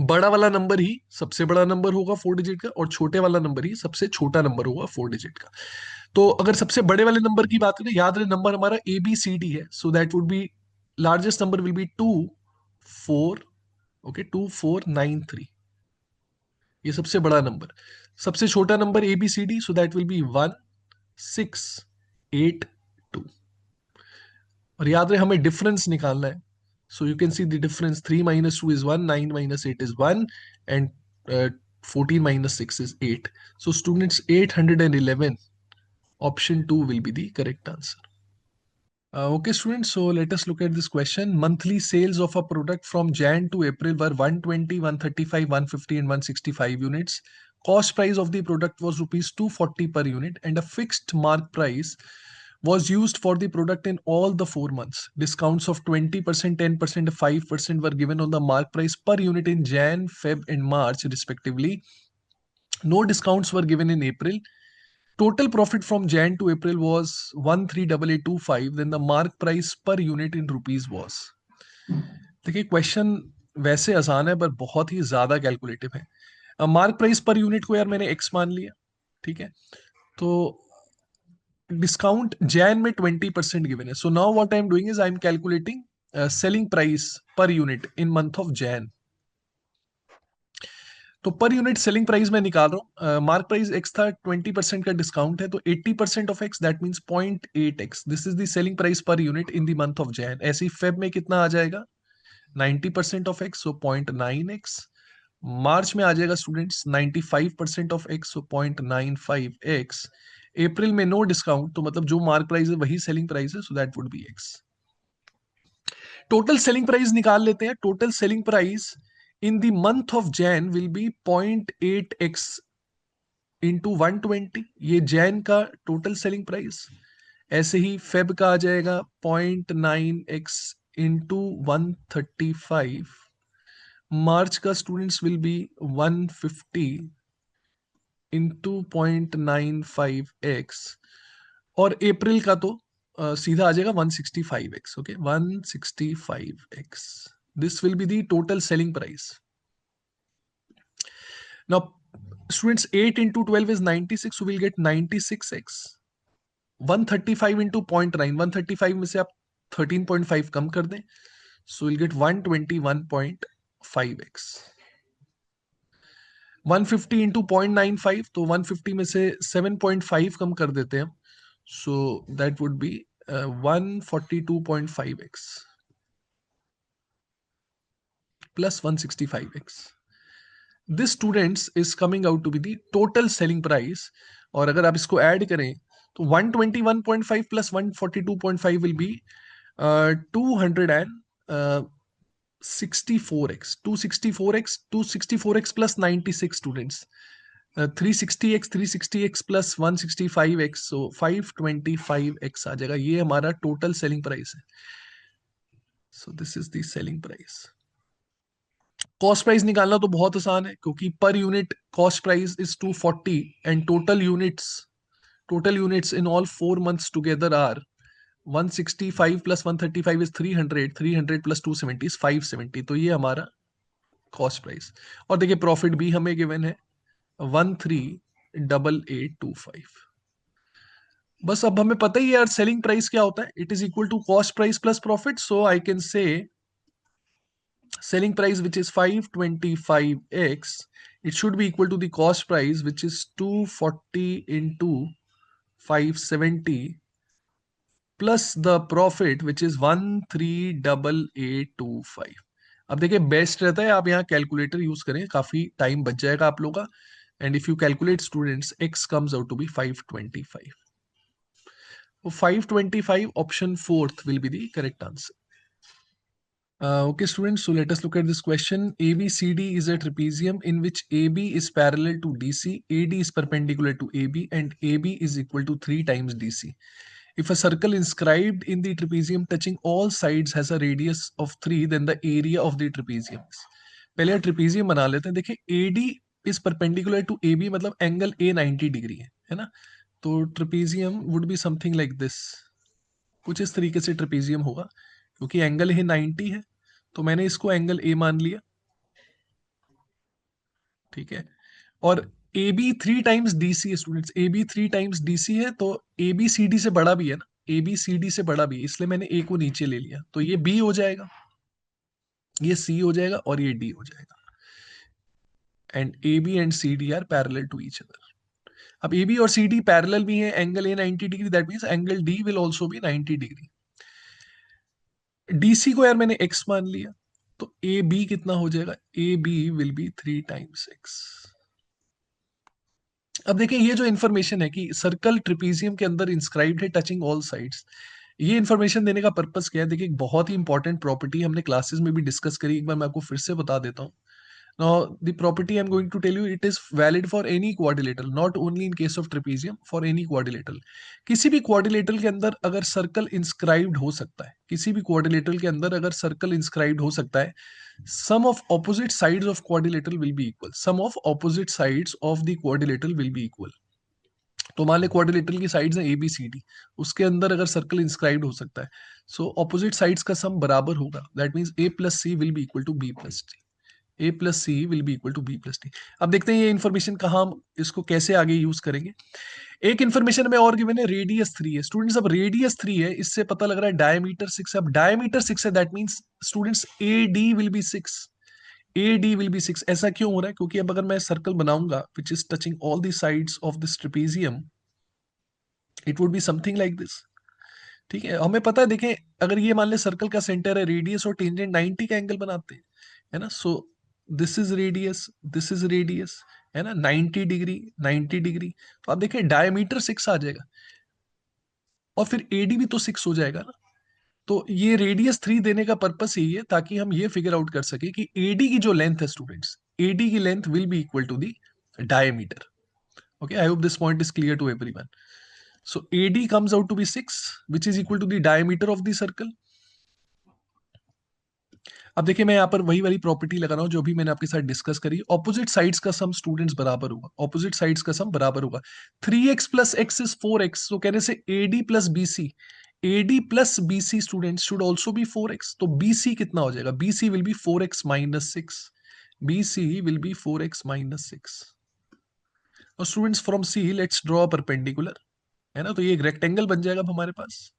बड़ा वाला नंबर ही सबसे बड़ा नंबर होगा 4 डिजिट का, और छोटे वाला नंबर ही सबसे छोटा नंबर होगा 4 डिजिट का। तो अगर सबसे बड़े वाले नंबर की बात करें, याद रहे नंबर हमारा ए बी सी डी है, सो that would B largest number will be 2 4, okay 2 4 9 3, ये सबसे बड़ा नंबर। सबसे छोटा number A B C D, so that will be 1 6 8 2। और याद रहे हमें डिफरेंस निकालना है, so you can see the difference, 3 minus 2 is 1, 9 minus 8 is 1, and 14 minus 6 is 8। So students, 811, option 2 will be the correct answer। Okay students, so let us look at this question. Monthly sales of a product from Jan to April were 120, 135, 150 and 165 units. Cost price of the product was rupees 240 per unit, and a fixed mark price was used for the product in all the 4 months. Discounts of 20%, 10%, 5% were given on the mark price per unit in Jan, Feb and March respectively. No discounts were given in April. Total profit from Jan to April was 138825. Then the mark price per unit in rupees was। देखिए question वैसे आसान है पर बहुत ही ज्यादा calculative है। Mark price per unit को यार मैंने एक्स मान लिया, ठीक है, तो डिस्काउंट जैन में 20% गिवन है, so now what I am doing is I am calculating selling price per unit in month of Jain. तो पर यूनिट सेलिंग प्राइस मैं निकाल रहा हूँ, मार्क प्राइस एक्स था, 20% का डिस्काउंट है, तो 80% of x that means 0.8x, this is the selling price per unit in the month of Jain. ऐसे ही फेब में कितना आ जाएगा, 90% ऑफ एक्स, सो 0.9x। मार्च में आ जाएगा students 95% of x, so 0.95x। अप्रैल में नो डिस्काउंट, तो मतलब जो मार्क प्राइस है वही सेलिंग प्राइस है, सो that would B x. Total selling price निकाल लेते हैं। Total selling price in the month of Jain will be 0.8x into 120, ये जैन का टोटल सेलिंग प्राइस। ऐसे ही फेब का आ जाएगा 0.9x इंटू 135। मार्च का students will B 150 into 0.95x, और अप्रैल का तो सीधा आ जाएगा 165x, okay 165x। This will be the total selling price. Now students 8 into 12 is 96, so we'll get 96x। 135 into 0.9, 135 में से आप 13.5 कम कर दें, so we'll get 121.5x। 150 into 0.95, तो 150 में से 7.5 कम कर देते हैं, so that would be 142.5x। plus 165x. This students is coming out to be the total selling price. और अगर आप इसको ऐड करें तो 121.5 plus 142.5 will be 264x 264x plus 96 students. 360x plus 165x, so 525x आ जाएगा. ये हमारा total selling price है. So this is the selling price. Cost price निकालना तो बहुत आसान है क्योंकि per unit cost price is 240 and total units in all 4 months together are 165 plus 135 is 300. 300 plus 270 is 570. तो ये हमारा कॉस्ट प्राइस. और देखिए प्रॉफिट भी हमें गिवन है 138825. बस अब हमें पता ही है यार सेलिंग प्राइस क्या होता है. It is equal to cost price plus profit. So I can say selling price which is 525x, it should be equal to the cost price which is 240 into 570 plus the profit which is 138825. अब देखिए best रहता है आप यहाँ calculator use करें, काफी time बच जाएगा आप लोगों का. And if you calculate students x comes out to be 525. तो 525 option fourth will be the correct answer. Okay, students, so let us look at this question. ABCD is a trapezium in which AB is parallel to DC, AD is perpendicular to AB, and AB is equal to 3 times DC. If a circle inscribed in the trapezium touching all sides has a radius of 3, then the area of the trapezium is. पहले trapezium बना लेते हैं. देखिए AD is perpendicular to AB मतलब angle A 90 degree है ना. तो trapezium would be something like this. कुछ इस तरीके से ट्रिपीजियम होगा क्योंकि एंगल है 90 है, तो मैंने इसको एंगल ए मान लिया. ठीक है. और ए बी 3 टाइम्स डीसी है students. A B 3 times DC है तो ए बी सी डी से बड़ा भी है ना. ए बी सी डी से बड़ा भी है, इसलिए मैंने ए को नीचे ले लिया. तो ये बी हो जाएगा, ये सी हो जाएगा और ये डी हो जाएगा. And A B and C D are parallel to each other. अब ए बी और सी डी पैरेलल भी है, angle A 90 degree, that means angle D will also be 90 degree. DC को यार मैंने एक्स मान लिया, तो ए बी कितना हो जाएगा. A B will be 3 times x. अब देखिए ये जो इन्फॉर्मेशन है कि सर्कल ट्रिपीजियम के अंदर इंस्क्राइब्ड है टचिंग ऑल साइड्स, ये इन्फॉर्मेशन देने का पर्पस क्या है. देखिए एक बहुत ही इंपॉर्टेंट प्रॉपर्टी हमने क्लासेस में भी डिस्कस करी, एक बार मैं आपको फिर से बता देता हूँ. Now, the property I'm going to tell you, it is valid for any quadrilateral, not only in case of trapezium, for any quadrilateral. किसी भी quadrilateral के अंदर अगर सर्कल इंस्क्राइब्ड हो सकता है, किसी भी quadrilateral के अंदर अगर सर्कल इंस्क्राइब्ड हो सकता है, sum of opposite sides of quadrilateral will be equal. Sum of opposite sides of the quadrilateral will be equal. तो मान ले क्वाड्रिलेटरल की साइड्स हैं ए बी सी डी, उसके अंदर अगर सर्कल इंस्क्राइब्ड हो सकता है, सो ऑपोजिट साइड्स का सम बराबर होगा. That means A plus C will be equal to B plus D. A plus C will be equal to B plus D. अब देखते हैं ये इन्फॉर्मेशन कहाँ हम इसको कैसे आगे यूज करेंगे. एक इन्फॉर्मेशन में और गिवन है, रेडियस 3 है स्टूडेंट्स. अब रेडियस 3 है, इससे पता लग रहा है डायमीटर 6 है. अब डायमीटर 6 है, that means students A D will be 6. A D will be 6. ऐसा क्यों हो रहा है, क्योंकि अब अगर मैं सर्कल बनाऊंगा which is touching all the sides of this trapezium, it would be something like this. ठीक है. हमें पता है, देखें अगर ये मान ले सर्कल का सेंटर है, रेडियस और टेंजेंट 90 का एंगल बनाते हैं, है ना. सो this is radius, this is radius, है ना. 90 डिग्री 90 डिग्री. तो आप देखिए डायमीटर 6 आ जाएगा और फिर एडी भी तो 6 हो जाएगा ना. तो ये रेडियस 3 देने का पर्पस यही है ताकि हम ये फिगर आउट कर सके कि एडी की जो लेंथ है स्टूडेंट्स, एडी की length will be equal to the diameter. Okay, I hope this point is clear to everyone. So AD comes out to be 6, which is equal to the diameter of the circle. अब देखिए मैं यहाँ पर वही वाली property लगा रहा हूँ जो भी मैंने आपके साथ डिस्कस करी. ऑपोजिट साइड्स का सम स्टूडेंट्स बराबर होगा, ऑपोजिट साइड्स का सम बराबर होगा. 3x plus x is 4x. तो कहने से AD plus BC, AD plus BC students should also be 4x. तो BC कितना हो जाएगा, BC will be 4x minus 6. BC will be 4x minus 6. और students from C let's draw perpendicular, है ना. तो ये एक रेक्टेंगल बन जाएगा अब हमारे पास.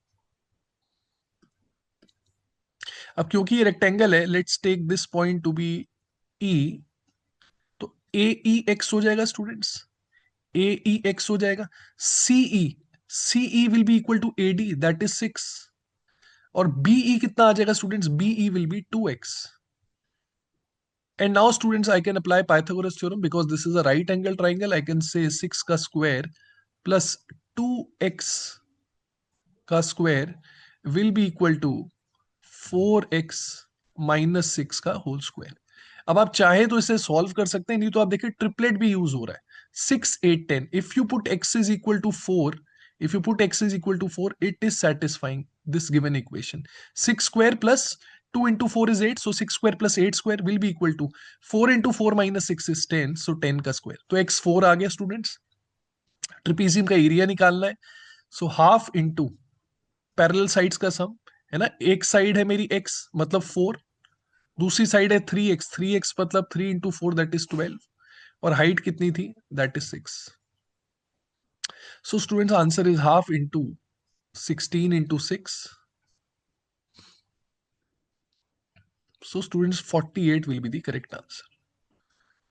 अब क्योंकि ये रेक्टेंगल है, let's take this point to be E. तो ए ई एक्स हो जाएगा स्टूडेंट्स, ए ई एक्स हो जाएगा. CE, CE will be equal to A D, that is 6. और बीई कितना आ जाएगा students, BE will be 2x. And now students, I can apply Pythagoras theorem because this is a right angle triangle. I can say 6 का square plus 2x का square will be equal to 4x minus 6 का whole square. अब आप चाहे तो इसे solve कर सकते हैं, नहीं तो आप देखिए ट्रिपलेट भी यूज हो रहा है. 6, 8, 10. If you put x is equal to 4, if you put x is equal to 4, it is satisfying this given equation. 6 square plus 2 into 4 is 8, so 6 square plus 8 square will be equal to 4 into 4 minus 6 is 10, so 10 का square. तो x 4 आ गया students. Trapezium का area निकालना है, so half into parallel sides का सम, है ना. एक साइड है मेरी x मतलब 4, दूसरी साइड है 3x, 3x मतलब 3 इंटू 4 दैट इज 12, और हाइट कितनी थी, that is 6. So students answer is half into 16 into 6. So students, 48 will be the correct answer.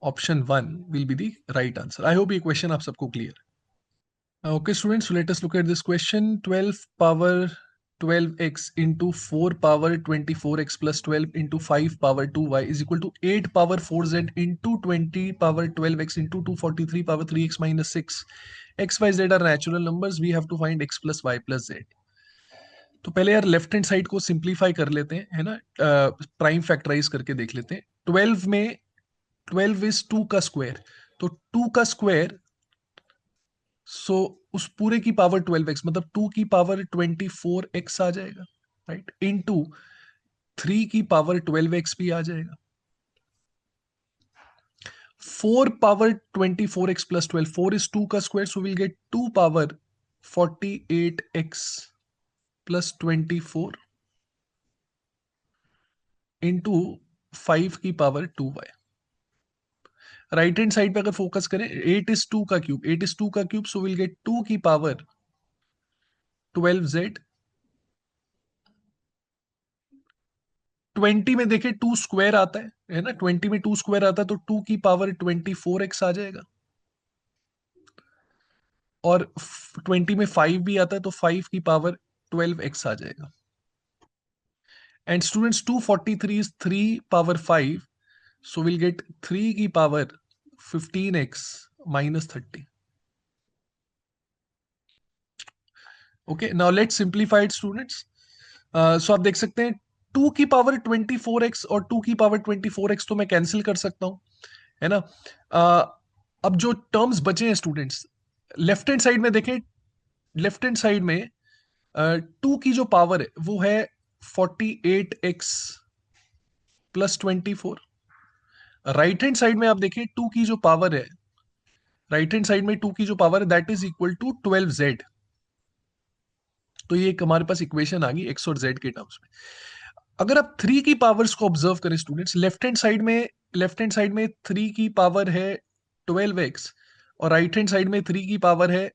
Option 1 will be the right answer. I hope ये question आप सबको clear. Okay students, so let us look at this question. 12 power 12x into 4 power 24x plus 12 into 5 power 2y is equal to 8 power 4z into 20 power 12x into 243 power 3x minus 6. x, y, z are natural numbers. We have to find x plus y plus z. तो पहले यार left hand side को simplify कर लेते हैं, है ना. Prime factorise करके देख लेते हैं. 12 में 12 इज 2 का स्क्वायर, तो 2 का स्क्वायर, सो उस पूरे की पावर 12x मतलब 2 की पावर 24x आ जाएगा, राइट. इनटू 3 की पावर 12x भी आ जाएगा. 4 पावर 24x प्लस 12, 4 इज 2 का square, so will gate 2 power 48x plus 24 into 5 की power 2y. Right hand side पे अगर फोकस करें, 8 इज 2 का क्यूब, 8 इज 2 का क्यूब, सो विल गेट 2 की पावर 12z. 20 में देखे 2 स्क्वायर आता है ना. 20 में 2 स्क्वायर आता है तो 2 की पावर 24x आ जाएगा, और 20 में 5 भी आता है तो 5 की पावर 12x आ जाएगा. And students 243 is 3 power 5, so will get 3 की power 15x minus 30. Okay, now let's simplify it students. सो आप देख सकते हैं 2 की पावर 24x और 2 की पावर 24x तो मैं कैंसिल कर सकता हूं, है ना. अब जो टर्म्स बचे हैं स्टूडेंट्स, लेफ्ट हैंड साइड में देखें, लेफ्ट हैंड साइड में 2 की जो पावर है वो है 48x plus 24. Right hand side में आप देखें 2 की जो पावर है, राइट हैंड साइड में 2 की जो पावर है that is equal to 12z. तो ये एक हमारे पास इक्वेशन आ गई x और z के टर्म्स में. अगर आप 3 की पावर्स को ऑब्जर्व करें स्टूडेंट्स, लेफ्ट हैंड साइड में 3 की पावर है 12x, और राइट हैंड साइड में 3 की पावर है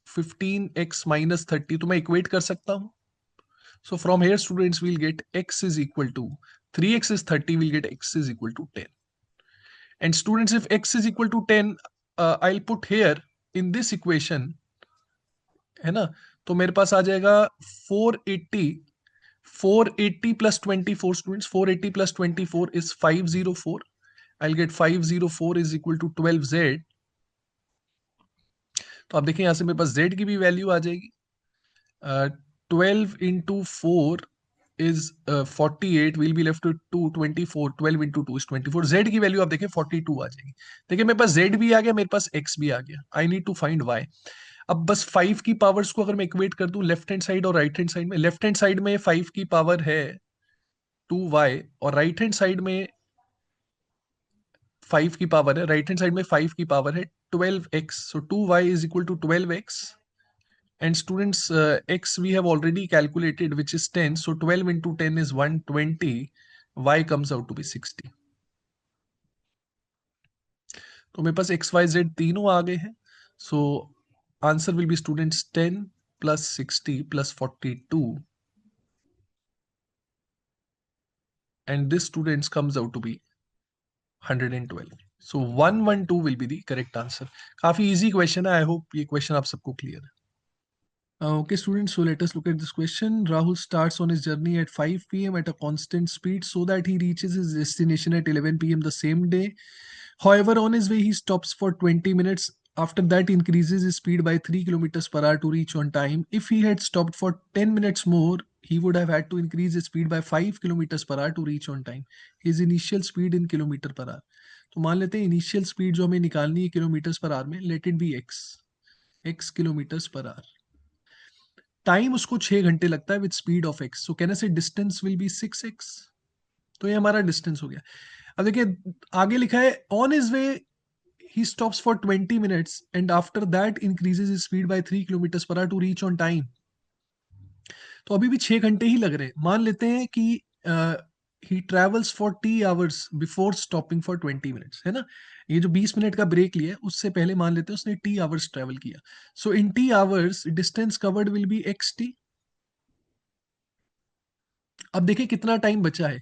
15x माइनस 30, तो मैं इक्वेट कर सकता हूं. So from here students will get x is equal to 3x is 30, we'll get x is equal to 10. And students, if x is equal to 10, I'll put here in this equation, है ना. तो मेरे पास आ जाएगा 480. 480 plus 24 students, 480 plus 24 is 504. I'll get 504 is equal to 12z. तो आप देखें यहां से मेरे पास z की भी वैल्यू आ जाएगी. 12 into 4 is 48, will be left with 2, 24, 12 into 2 is 24. z की वैल्यू आप देखें 42 आ जाएगी. देखिए मेरे पास z भी आ गया, मेरे पास x भी आ गया. I need to find y. अब बस 5 की पावर्स को अगर मैं इक्वेट कर दूं लेफ्ट हैंड साइड और राइट हैंड साइड में, लेफ्ट हैंड साइड में 5 की पावर है 2y, और राइट हैंड साइड में 5 की पावर है, राइट हैंड साइड में 5 की पावर है 12x, so 2y is equal to 12x. And students, x we have already calculated, which is 10, so 12 into 10 is 120. Y comes out to be 60. तो मेरे पास x y z तीनों आ गए हैं. So answer will be students 10 plus 60 plus 42, and this students comes out to be 112. So 112 will be the correct answer. काफी easy question है. I hope ये question आप सबको clear है. Okay, students, so let us look at this question. Rahul starts on his journey at 5 p.m. at a constant speed so that he reaches his destination at 11 p.m. the same day. However, on his way, he stops for 20 minutes. After that, increases his speed by 3 kilometers per hour to reach on time. If he had stopped for 10 minutes more, he would have had to increase his speed by 5 kilometers per hour to reach on time. His initial speed in kilometer per hour. तो मान लेते हैं initial speed जो हमें निकालनी है kilometres per hour में, let it be x kilometres per hour. Time उसको 6 घंटे लगता है with speed of x, so can I से डिस्टेंस विल बी 6x. तो ये हमारा डिस्टेंस हो गया. अब देखिए आगे लिखा है on his way he stops for 20 minutes and after that increases his speed by 3 kilometers per hour to reach on time. तो अभी भी 6 घंटे ही लग रहे हैं. मान लेते हैं कि he travels for T hours before stopping for 20 minutes, है ना. ये जो 20 मिनट का ब्रेक लिया है उससे पहले मान लेते हैं उसने T hours ट्रेवल किया. सो इन T hours distance covered will be xt. अब देखिए कितना टाइम बचा है.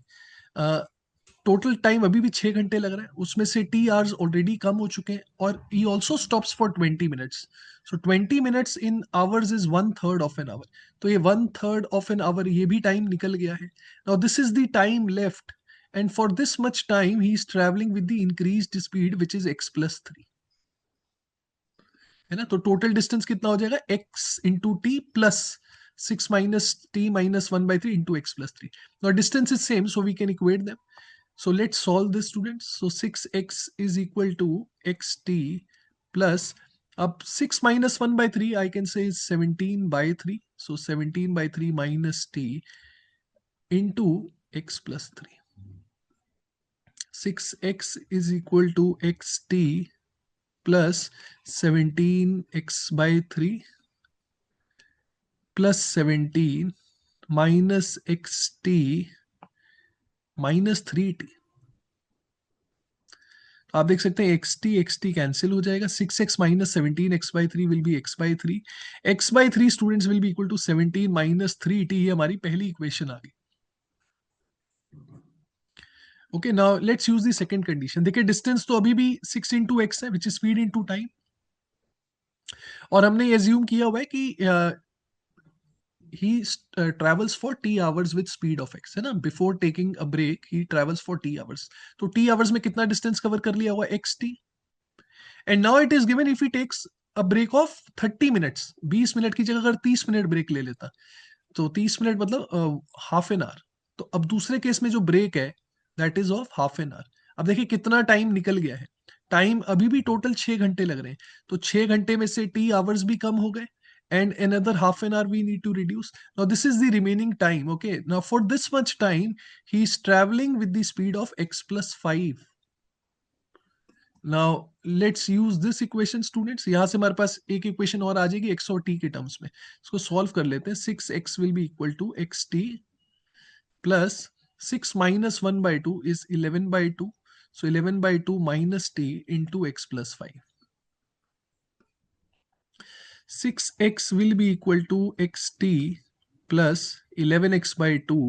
टोटल टाइम अभी भी 6 घंटे लग रहा है, उसमें से T hours ऑलरेडी कम हो चुके हैं और he also stops for 20 minutes. So 20 minutes in hours is 1/3 of an hour. तो ये 1/3 ऑफ एन आवर ये भी टाइम निकल गया है. Now this is the time left and for this much time he is travelling with the increased speed which is x+3, है ना. तो टोटल डिस्टेंस कितना हो जाएगा x into T plus 6 - t - 1/3 into x+3. Now distance is same, so we can equate them. So let's solve this, students. So 6x is equal to xt plus, up 6 - 1/3 I can say is 17/3. So 17/3 minus t into x+3. 6x is equal to xt plus 17x/3 plus 17 minus xt minus 3t. आप देख सकते हैं x T cancel हो जाएगा. 6x minus 17x/3 will be x/3. x/3 students will be equal to 17 minus 3t. ये हमारी पहली equation आ गई. Okay, now let's use the second condition. देखिए डिस्टेंस तो अभी भी 6 इंटू एक्स है which is speed into time, और हमने एज्यूम किया हुआ है कि he travels for T hours with speed of x, है ना. Before taking a break he travels for T hours. तो T hours में कितना डिस्टेंस कवर कर लिया हुआ xt. And now it is given if he takes a break of 30 minutes. 20 minute की जगह अगर 30 मिनट ब्रेक ले लेता तो 30 मिनट मतलब हाफ एन आवर. तो अब दूसरे केस में जो ब्रेक है that is of half an hour. अब देखिए कितना टाइम निकल गया है. टाइम अभी भी टोटल 6 घंटे लग रहे हैं. तो 6 घंटे में से T hours भी कम हो गए and another half an hour we need to reduce. Now this is the remaining time. Okay, now for this much time he is traveling with the speed of x+5. Now let's use this equation students. यहां से हमारे पास एक equation और आ जाएगी x और t के terms में. इसको सॉल्व कर लेते हैं. 6x will be equal to xt plus 6 - 1/2 is 11/2. सो 11/2 minus t into x+5. 6x will be equal to xt plus 11x/2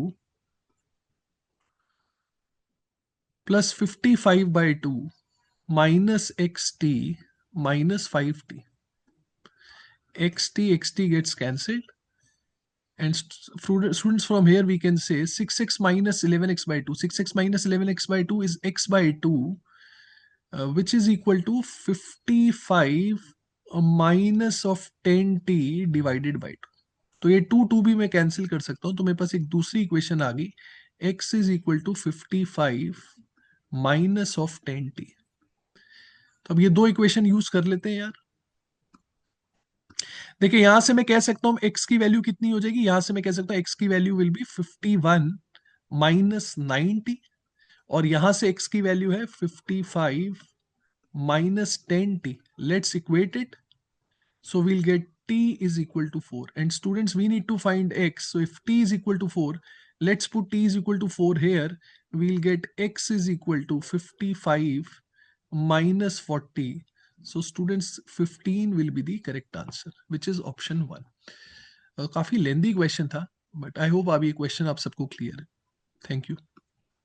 plus 55/2 minus xt minus 5t. xt gets cancelled, and students from here we can say 6x minus 11x/2. 6x minus 11x/2 is x/2, which is equal to 55 minus of 10t divided by 2. तो ये 2 भी मैं cancel कर सकता हूं. तो मेरे पास एक दूसरी इक्वेशन आ गई, x is equal to 55 minus of 10t. तो अब ये दो इक्वेशन यूज कर लेते हैं यार. देखिए यहां से मैं कह सकता हूं x की वैल्यू कितनी हो जाएगी. यहां से मैं कह सकता हूं x की वैल्यू विल बी 51 minus 90, और यहां से x की वैल्यू है 55 minus 10t. Let's equate it. So we'll get t is equal to 4. And students, we need to find x. So if t is equal to 4, let's put t is equal to 4 here. We'll get x is equal to 55 minus 40. So students, 15 will be the correct answer, which is option 1. काफी lengthy question था, but I hope अब ये question आप सबको clear है. Thank you.